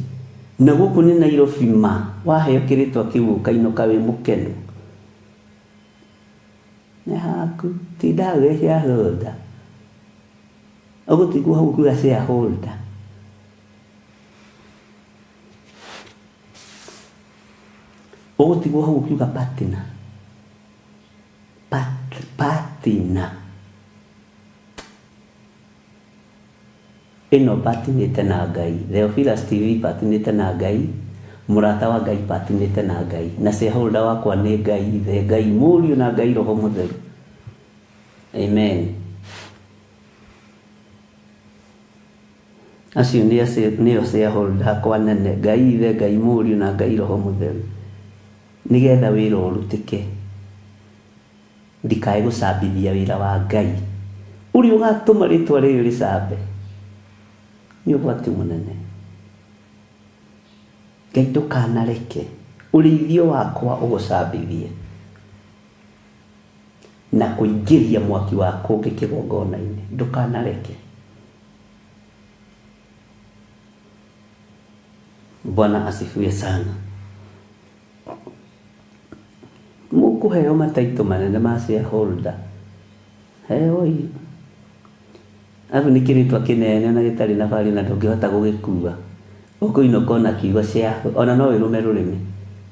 na guku ni Nairobi ma waheo kiritwa kiu kainoka wi mukenu na haku tidawe shareholder ogutigwo hau kuga shareholder ogutigwo hau kuga partner ino patinite na Ngai Theophilus TV patinite na Ngai Murata wa Ngai patinite na Ngai na shareholder wakwa ni Ngai the Ngai Mũriũ na Ngai Roho Mũtheru. Amen. Acio nĩo shareholder akwa nene Ngai the Ngai Mũriũ na Ngai Roho Mũtheru nigetha wĩra ũrutĩke ndikae gũcambithia wĩra wa Ngai ũrĩa ũgatũma rĩtwa rĩrĩ rĩcambe ni ugwati munene. Ngai ndukanareke ũrĩithio wakwa ũgũcambithie na kũingĩria mwaki wako gĩkĩgongona-inĩ ndukanareke. Bwana asifiwe sana. Mũkũheo mataitũ manene ma shareholder heo afu nikiritwa kinene na gitari na bari na ndungihota gugikua ukuinoka na kiugo cia ona no wirume rurimi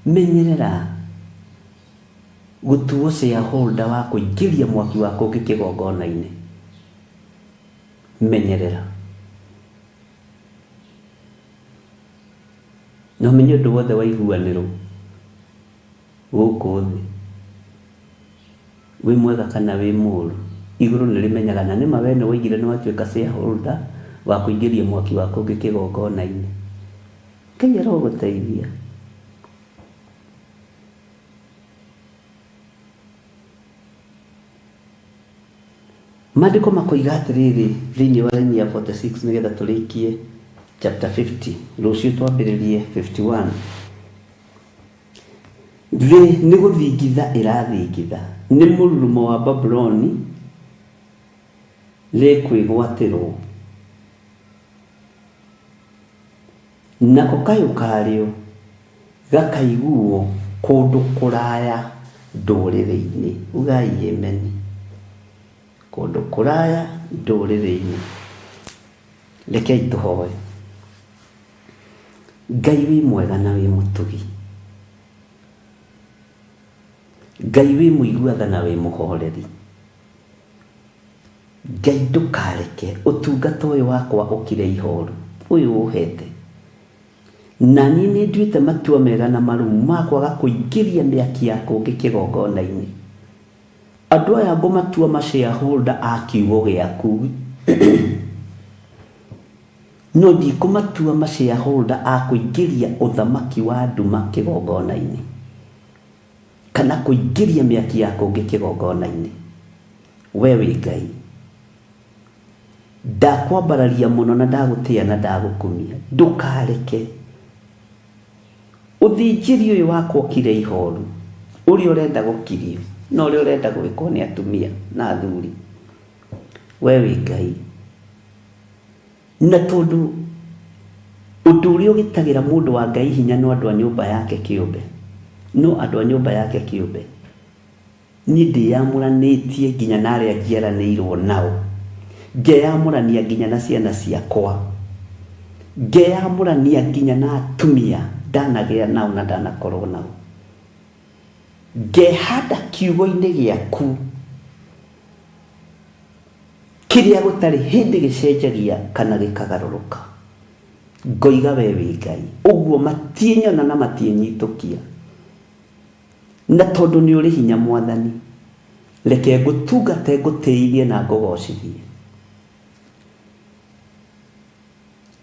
menyerera gutuo shareholder wa kuingiria mwaki wako gikigongona-ini menyerera no menye ndu wothe wa iguaniro guku thi wi mwega kana wi muru iguru nirimenyaga na nima wene waigire ni watwika shareholder wa kuingiria mwaki wako gikigongona-ini kayero guteithia Maandiko makoiga atiriri thiini wa Yeremia 46 nigetha turikie chapter 50 rucio twambiririe 51 thi ni guthingitha irathingitha ni mururumo wa Babuloni lekwigwatirwo nako kayo karĩo gakaiguo kũndũ kũraya ndũrĩrĩ-inĩ ugai amen kũndũ kũraya ndũrĩrĩ-inĩ rekei tũhoe. Ngai wĩ mwega na wĩ mũtugi Ngai wĩ mũiguatha na wĩ mũhoreri Ngai ndukareke ũtungata ũyũ wakwa ũkire ihoru ũyũ ũhete na niĩ nĩ nduĩte matua mega na marumu ma kwaga kũingĩria mĩaki yakwa gĩkĩgongona-inĩ. Andũ aya ngũmatua ma-shareholder a kiugo gĩaku no ndikũmatua ma-shareholder a kũingĩria ũthamaki wa nduma kĩgongona-inĩ kana kũingĩria mĩaki yakwa gĩkĩgongona-inĩ. We wĩ Ngai ndakwambararia mũno na ndagũtĩa na ndagũkumia ndukareke ũthĩnjĩri ũyũ wakwa ũkire ihoru ũrĩa ũrenda gũkirio na ũrĩa ũrenda gwĩkwo nĩ atumia na athuri. We wĩ Ngai na tondũ ũndũ ũrĩa ũgĩtagĩra mũndũ wa Ngai hinya no andũ a nyũmba yake kĩũmbe no andũ a nyũmba yake kĩũmbe niĩ ndĩyamũranĩtie nginya na arĩa njiaranĩirwo nao ngeyamũrania nginya na ciana ciakwa, ngeyamũrania nginya na atumia ndanagĩa nao na ndanakorwo nao, ngehanda kiugo-inĩ gĩaku kĩrĩa gũtarĩ hĩndĩ gĩcenjagia kana gĩkagarũrũka. Ngoiga we wĩ Ngai, ũguo matiĩnyona na matiĩnyitũkia, na tondũ nĩ ũrĩ hinya Mwathani, reke ngũtungate ngũtĩithie na ngũgocithie.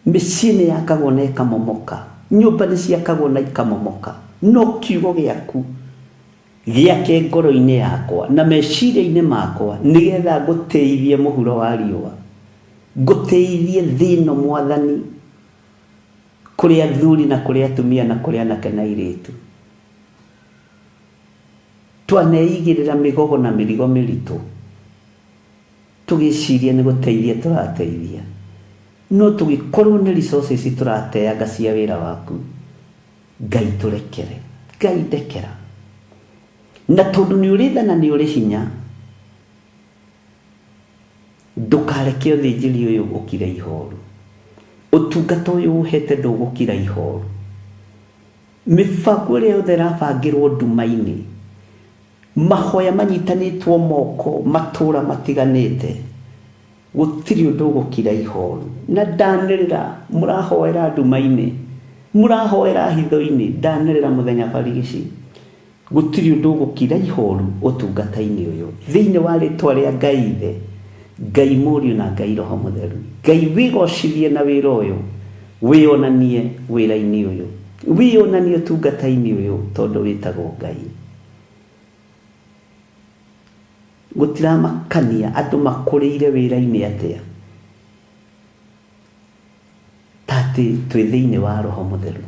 Mĩciĩ nĩ yakagwo na ĩkamomoka, nyũmba nĩ ciakagwo na ikamomoka, no kiugo gĩaku gĩake ngoro-inĩ yakwa na meciria-inĩ makwa, nĩgetha ngũtĩithie mũhuro wa riũa, ngũtĩithie thĩno Mwathani, kũrĩ athuri na kũrĩ atumia na kũrĩ anake na airĩtu. Twaneigĩrĩra mĩgogo na mĩrigo mĩritũ, tũgĩciria nĩ gũteithia tũrateithia, no tũgĩkorwo nĩ resources tũrateanga cia wĩra waku. Ngai tũrekere, Ngai ndekera. Na tondũ nĩ ũrĩ tha na nĩ ũrĩ hinya, ndũkareke ũthĩnjĩri ũyũ ũkire ihoru. Ũtungata ũyũ ũhete ndũgũkira ihoru. Mĩbango ĩrĩa yothe ĩrabangĩrwo nduma-inĩ, mahoya manyitanĩtwo moko matũra matiganĩte, gũtirĩ ũndũ ũgũkira ihoru. Na ndanĩrĩra mũrahoera nduma-inĩ, mũrahoera hitho-inĩ, ndanĩrĩra mũthenya barigici, gũtirĩ ũndũ ũgũkira ihoru ũtungata-inĩ ũyũ, thĩinĩ wa rĩtwa rĩa Ngai Ithe, Ngai Mũriũ na Ngai Roho Mũtheru. Ngai wĩgocithie na wĩra ũyũ, wĩonanie wĩra-inĩ ũyũ, wĩonanie ũtungata-inĩ ũyũ, tondũ wĩtagwo Ngai. Gũtiramakania andũ makũrĩire wĩra-inĩ atĩa, tatĩ twĩ thĩinĩ wa Roho Mũtheru,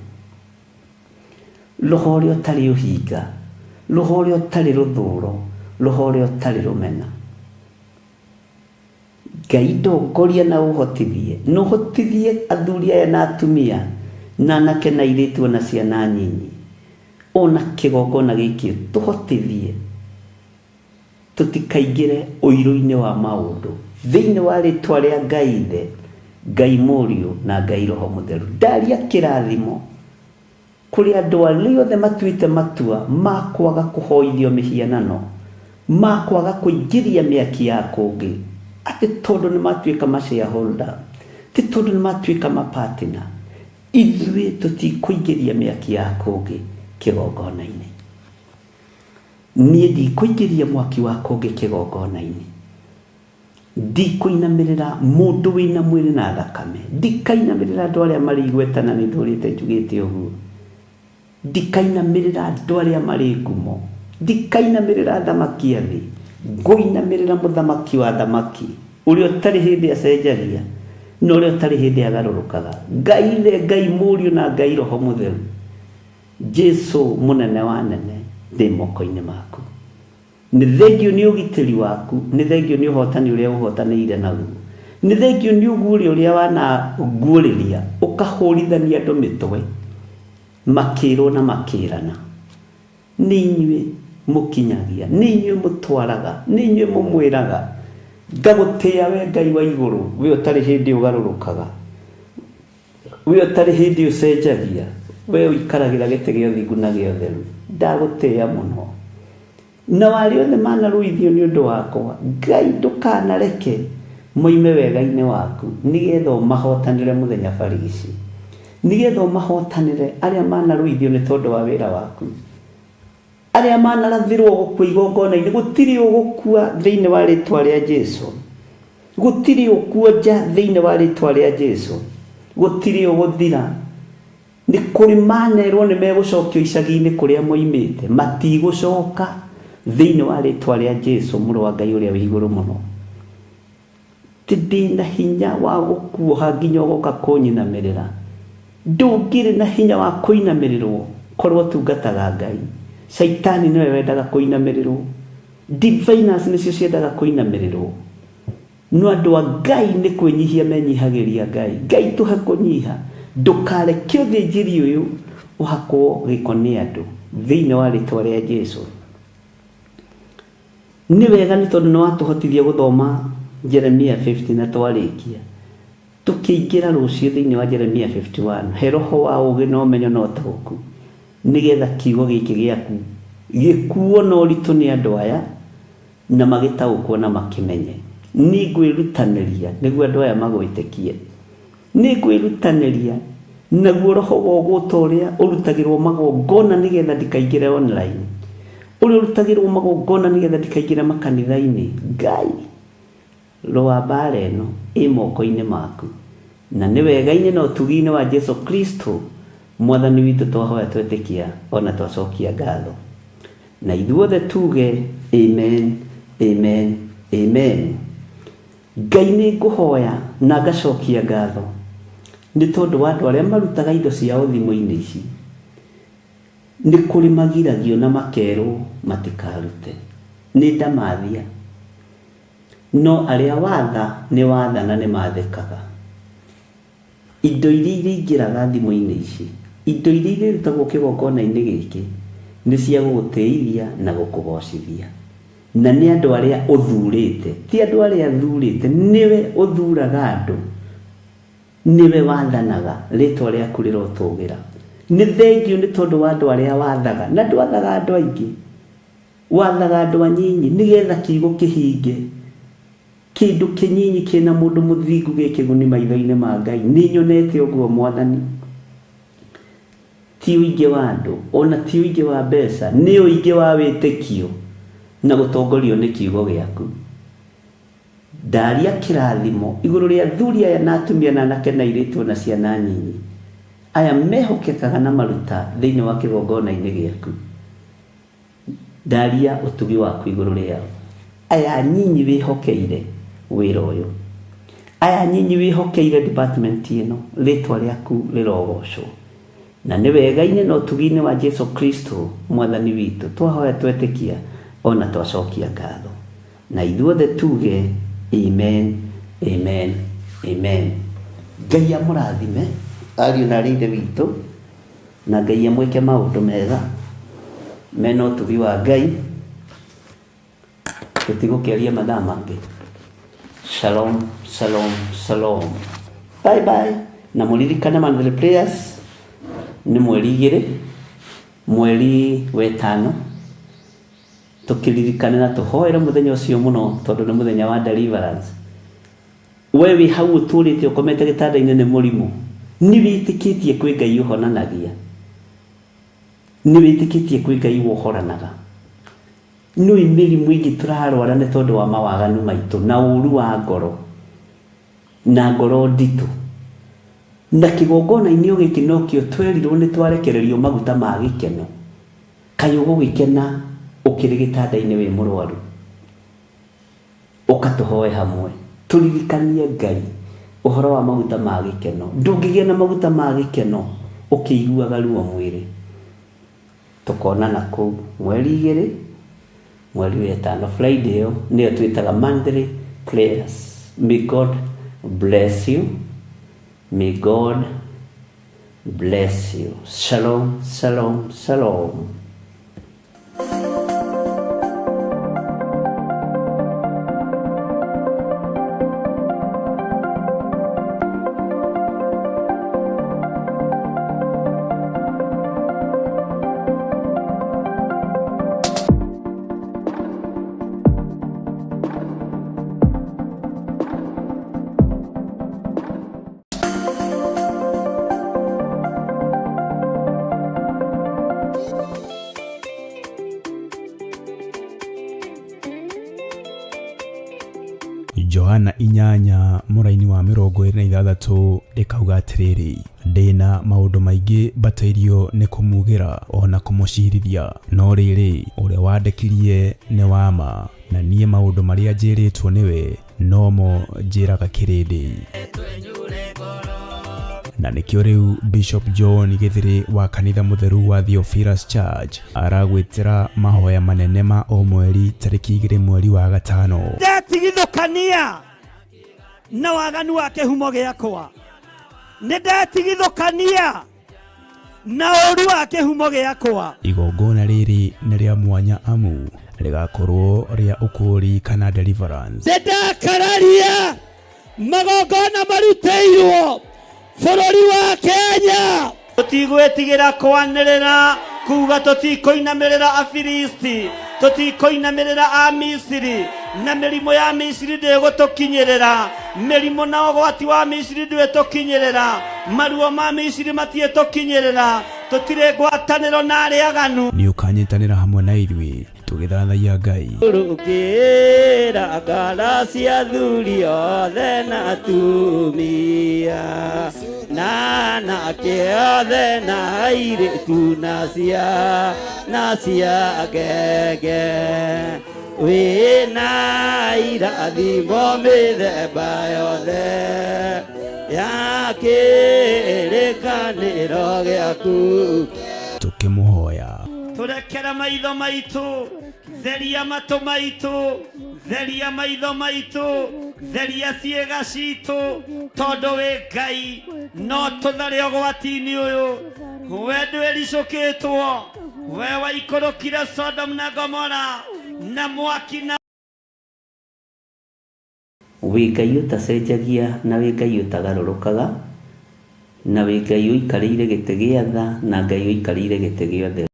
roho ũrĩa ũtarĩ ũhinga, roho ũrĩa ũtarĩ rũthũũro, roho ũrĩa ũtarĩ rũmena. Ngai ndongoria na ũhotithie, no ũhotithie athuri aya na atumia na anake na airĩtu na ciana nyinyi, ona kĩgongona gĩkĩ tũhotithie tũtikaingĩre ũiru-inĩ wa maũndũ, thĩinĩ wa rĩtwa rĩa Ngai Ithe, Ngai Mũriũ na Ngai Roho Mũtheru. Ndaria kĩrathimo kũrĩ andũ arĩa othe matuĩte matua ma kwaga kũhoithio mĩhianano, ma kwaga kũingĩria mĩaki ya kũngĩ, atĩ tondũ nĩ matuĩka ma-shareholder, ti tondũ nĩ matuĩka ma-partner, ithuĩ tũtikũingĩria mĩaki ya kũngĩ kĩgongona-inĩ. Niĩ ndikũingĩria mwaki wa kũngĩ kĩgongona-inĩ, ndikũinamĩrĩra mũndũ wĩna mwĩrĩ na thakame, ndikainamĩrĩra andũ arĩa marĩ igweta na nĩ ndũrĩte njugĩte ũguo, ndikainamĩrĩra andũ arĩa marĩ ngumo, ndikainamĩrĩra thamaki a thĩ, ngũinamĩrĩra mũthamaki wa thamaki, ũrĩa ũtarĩ hĩndĩ acenjagia na ũrĩa ũtarĩ hĩndĩ agarũrũkaga, Ngai Ithe, Ngai Mũriũ na Ngai Roho Mũtheru. Jesu mũnene wa nene, ndĩ moko-inĩ maku. Nĩ thengio nĩ ũgitĩri waku, nĩ thengio nĩ ũhotani ũrĩa ũhotanĩire naguo, nĩ thengio nĩ ũguũri ũrĩa wanaguũrĩria ũkahũrithania andũ mĩtwe, makĩrwo na makĩrana. Nĩ inyuĩ mũkinyagia, nĩ inyuĩ mũtwaraga, nĩ inyuĩ mũmwĩraga, ngagũtĩĩa we Ngai wa igũrũ, we ũtarĩ hĩndĩ ũgarũrũkaga, we ũtarĩ hĩndĩ ũcenjagia, we ũikaragĩra gĩtĩ gĩa ũthingu na gĩa ũtheru. Ndagũtĩĩa mũno, na warĩ othe manarũithio nĩ ũndũ wakwa, Ngai ndũkanareke moime wega-inĩ waku, nĩgetha ũmahotanĩre mũthenya barigici, nĩgetha ũmahotanĩre arĩa manarũithio nĩ tondũ wa wĩra waku, arĩa manarathirwo gũkua igongona-inĩ. Gũtirĩ ũgũkua thĩinĩ wa rĩtwa rĩa Jesu, gũtirĩ ũkuonja thĩinĩ wa rĩtwa rĩa Jesu, gũtirĩ ũgũthira. Nĩ kũrĩ manerwo nĩ megũcokio icagi-inĩ kũrĩa moimĩte, matigũcoka thĩinĩ wa rĩtwa rĩa Jesu, mũrũ wa Ngai ũrĩa wĩ igũrũ mũno. Ti ndĩ na hinya wa gũkuoha nginya ũgoka kũnyinamĩrĩra, ndũngĩrĩ na hinya wa kũinamĩrĩrwo korwo tungataga Ngai. Shaitani nĩwe wendaga kũinamĩrĩrwo, diviners nĩcio ciendaga kũinamĩrĩrwo, no andũ a Ngai nĩ kwĩnyihia menyihagĩria Ngai. Ngai tũhe kũnyiha, ndũkareke ũthĩnjĩri ũyũ ũhakwo gĩko nĩ andũ, thĩinĩ wa rĩtwa rĩa Jesu. Nĩ wega nĩ tondũ nĩ watũhotithia gũthoma Jeremia 50 na twarikia tukiingira rucio thiini wa Jeremia 51 he roho wa ugi no menyo no taũku nigetha kiugo giki giaku gikuo no ritu ni andu aya na magitaũkwo na makimenye ni ngwirutaniria niguo andu aya magwitikie ni ngwirutaniria naguo roho wa gutoria urutagirwo magongona nigetha ndikaingire online uri urutagirwo magongona nigetha ndikaingire makanitha-ini Ngai roa mbara ĩno ĩ moko-inĩ maku na nĩ wega-inĩ na ũtugi-inĩ wa Jesu Kristo mwathani witũ twahoya twetĩkia ona twacokia ngatho na ithuothe tuge amen amen amen. Ngai nĩ ngũhoya na ngacokia ngatho nĩ tondũ wa andũ arĩa marutaga indo ciao thimũ-inĩ ici nĩ kũrĩ magiragio na makerwo matikarute nĩ ndamathia no arĩa watha nĩ wathana nĩ mathekaga indo iria ingĩraga thimũ-inĩ ici indo iria irutagwo kĩgongona-inĩ gĩkĩ nĩ cia gũgũtĩithia na gũkũgocithia na nĩ andũ arĩa ũthurĩte ti andũ arĩa athurĩte niwe ũthuraga andũ niwe wathanaga rĩtwa rĩaku rĩrotũgĩra nĩ thengiũ nĩ tondũ wa andũ arĩa wathaga na ndwathaga andũ aingĩ wathaga andũ anyinyi nigetha kiugo kĩhinge kindu kinyinyi kina mundu muthingu gikiguni maitho-ini ma Ngai ni nyonete uguo mwathani ti uingi wa andu ona ti uingi wa mbeca ni uingi wa witikio na gutongorio ni kiugo giaku ndaria kirathimo iguru ria thuri aya na atumia na anake na airitu na ciana nyinyi aya mehokekaga na maruta thiini wa kigongona-ini giaku ndaria utugi waku iguru riao aya nyinyi wihokeire wira uyu aya nyinyi wihokeire department ino ritwa riaku rirogocwo na ni wega-ini no tugi-ini wa Jesu Kristo mwathani witu twahoya twetikia ona twacokia ngatho na ithuothe tuge amen amen amen. Ngai amurathime ariũ na arĩ ithe witũ na Ngai amwĩke maũndũ mega mena ũtugi wa Ngai tutigũkĩaria mathaa mangĩ. Shalom shalom shalom bye bye na mũririkane Monthly Prayers nĩ mweri 2 mweri wa 5 tukiririkane na tuhoere muthenya ucio muno tondu ni muthenya wa deliverance. We wi hau uturite ukomete gitanda-ini ni murimu ni witikitie kwi Ngai uhonanagia ni witikitie kwi Ngai wohoranaga no imirimu ingi turarwara ni tondu wa mawaganu maitu na uru wa ngoro na ngoro nditu na kigongona-ini giki no kio twerirwo ni twarekererio maguta ma gikeno kayugo gikena ukiri gitanda-ini wi murwaru ukatuhoe hamwe turirikanie Ngai uhoro wa maguta ma gikeno ndungigia na maguta ma gikeno ukiiguaga ruo mwiri tukonana kuu mweri 2 mweri wa 5 Friday niyo twitaga Monthly Prayers. May God bless you. May God bless you. Shalom shalom shalom. Johana 8 muraini wa 26 rikauga atiriri ndina maundu maingi batairio ni kumugira ona kumucirithia no riri uria wandekirie ni wama na nie maundu maria njiritwo niwe nomo njiraga kirindi na nikio riu Bishop John Githiri wa kanitha mutheru wa Theophilus Church aragwitira mahoya manene ma o mweri tariki 2 mweri wa 5 ndetigithukania na waganu wa kihumo giakwa ndetigithukania na oru wa kihumo giakwa. Igongona riri ni ria mwanya amu rigakorwo ria ukuri kana deliverance. Ndakararia magongona maruteirwo bũrũri wa Kenya. Tutigwĩtigĩra kwanĩrĩra kuga tutikoinamirira Afilisti, tutikoinamirira a Misiri, na mĩrimũ ya Misiri ndĩgũtũkinyĩrĩra, mĩrimũ na ũgwati wa Misiri ndĩgũtũkinyĩrĩra, maruo ma Misiri matiĩtũkinyĩrĩra, tũtirĩ ngwatanĩro na arĩa aganu. Nĩ ũkanyitanĩra hamwe na ithuĩ tũgĩthathaiya Ngai. Rũkĩra ngara cia athuri othe na atumia, na anake othe na airĩtu na cia ngenge, wĩna irathimo mĩthemba yothe ya kĩrĩkanĩro gĩaku. Tũkĩmũhoya turekera maitho maitu, theria matũ maitu, theria maitho maitu, theria ciĩga citu, tondũ wĩ Ngai no tũthare ũgwati-inĩ ũyũ. We ndwĩricũkĩtwo, we waikũrũkire Sodom na Gomora na mwaki na wĩ Ngai ũtacenjagia na wĩ Ngai ũtagarũrũkaga, na wĩ Ngai ũikarĩire gĩtĩ gĩa tha na Ngai ũikarĩire gĩtĩ gĩa ũtherũ.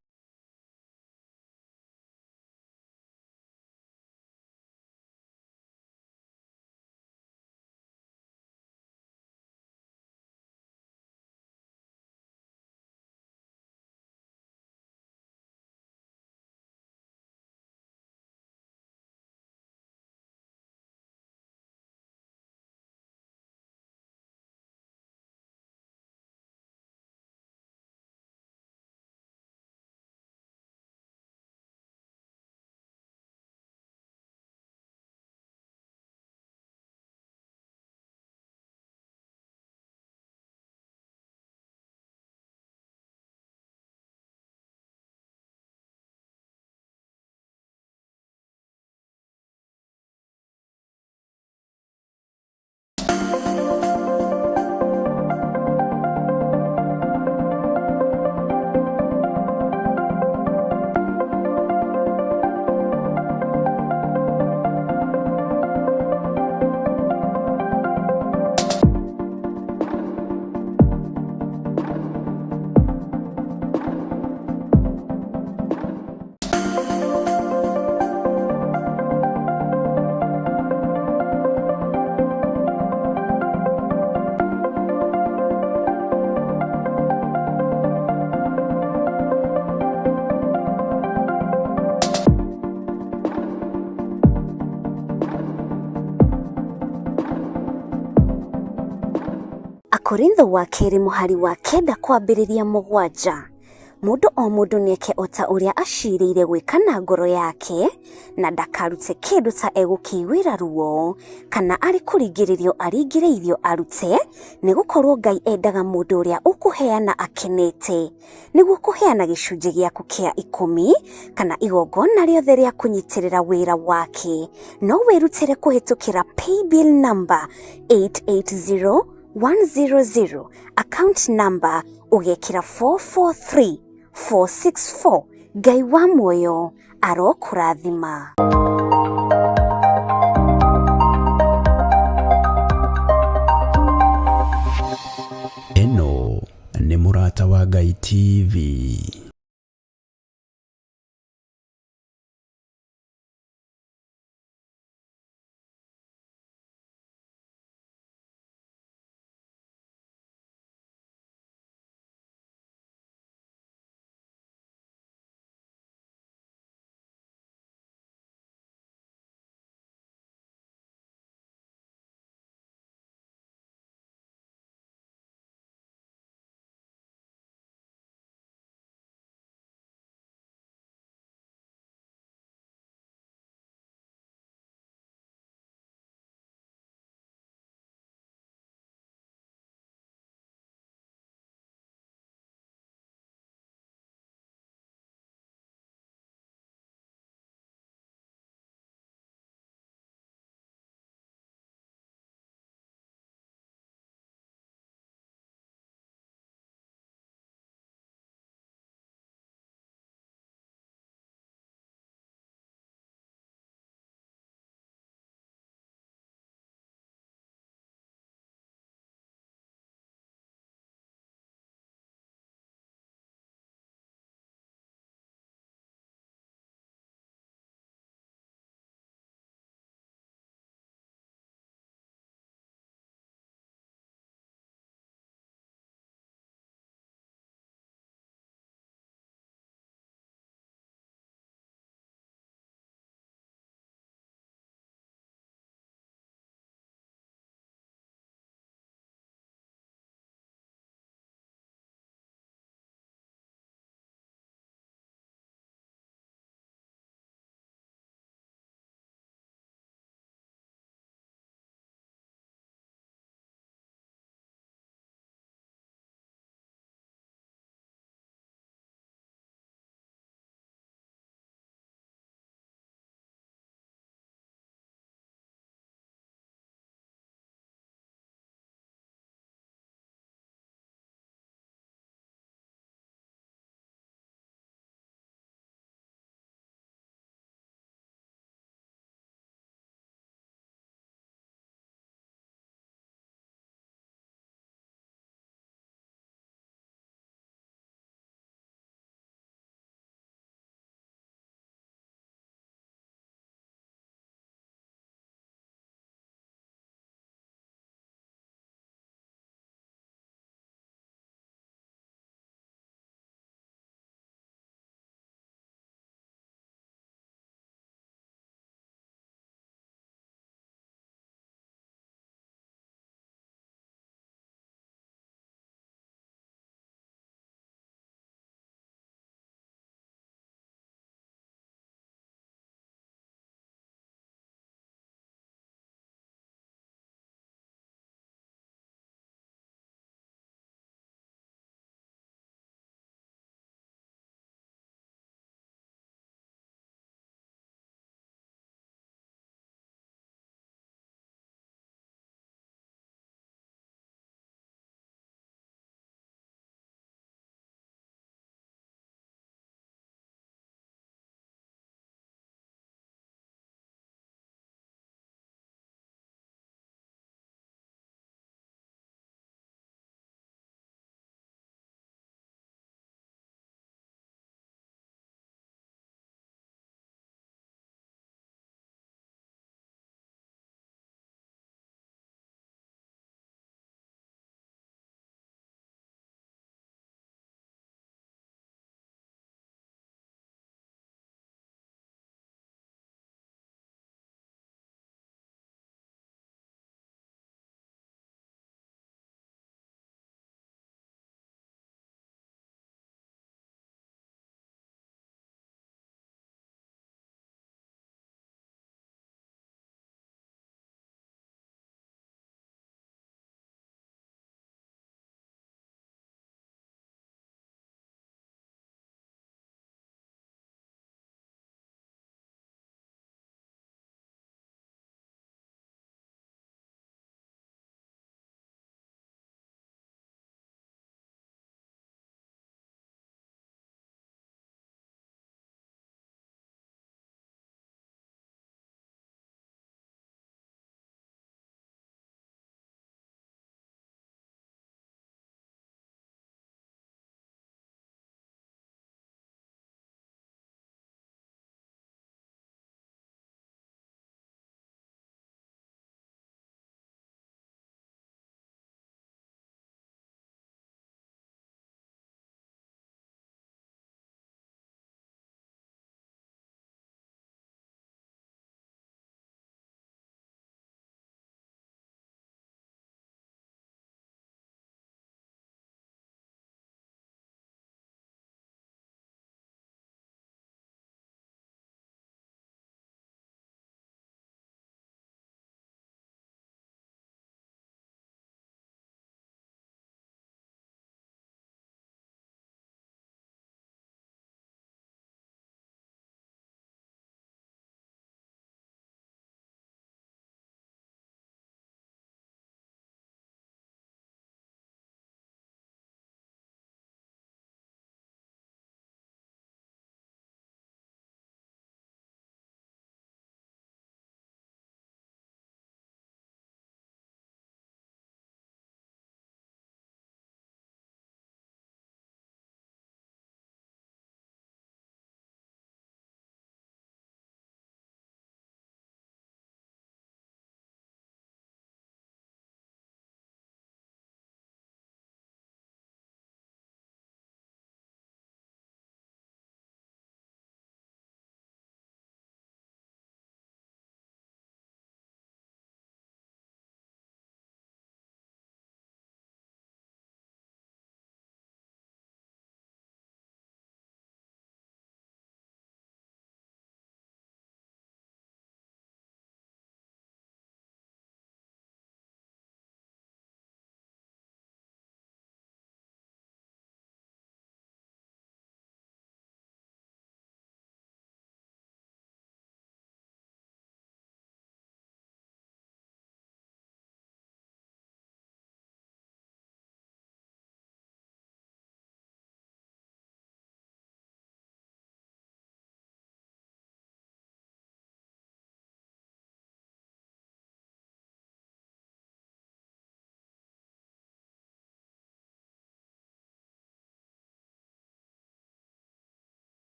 Korintho wa kerĩ mũhari wa 9 kwambĩrĩria 7. Mũndũ o mũndũ nĩeke ota ũrĩa acirĩire gwĩka na ngoro yake, na ndakarute kĩndũ ta egũkĩiguĩra ruo, kana arĩ kũringĩrĩrio aringĩrĩirio arute, nĩgũkorwo Ngai endaga mũndũ ũrĩa ũkũheana akenete, nĩguo kũheana gĩcunjĩ gĩaku kĩa 10 kana igongona rĩothe rĩa kũnyitĩrĩra wĩra wake. No wĩrutĩre kũhĩtũkĩra paybill number 880100, account number ũgekĩra 443464. Ngai wa muoyo arokũrathima. Eno nĩ Mũrata wa Ngai TV.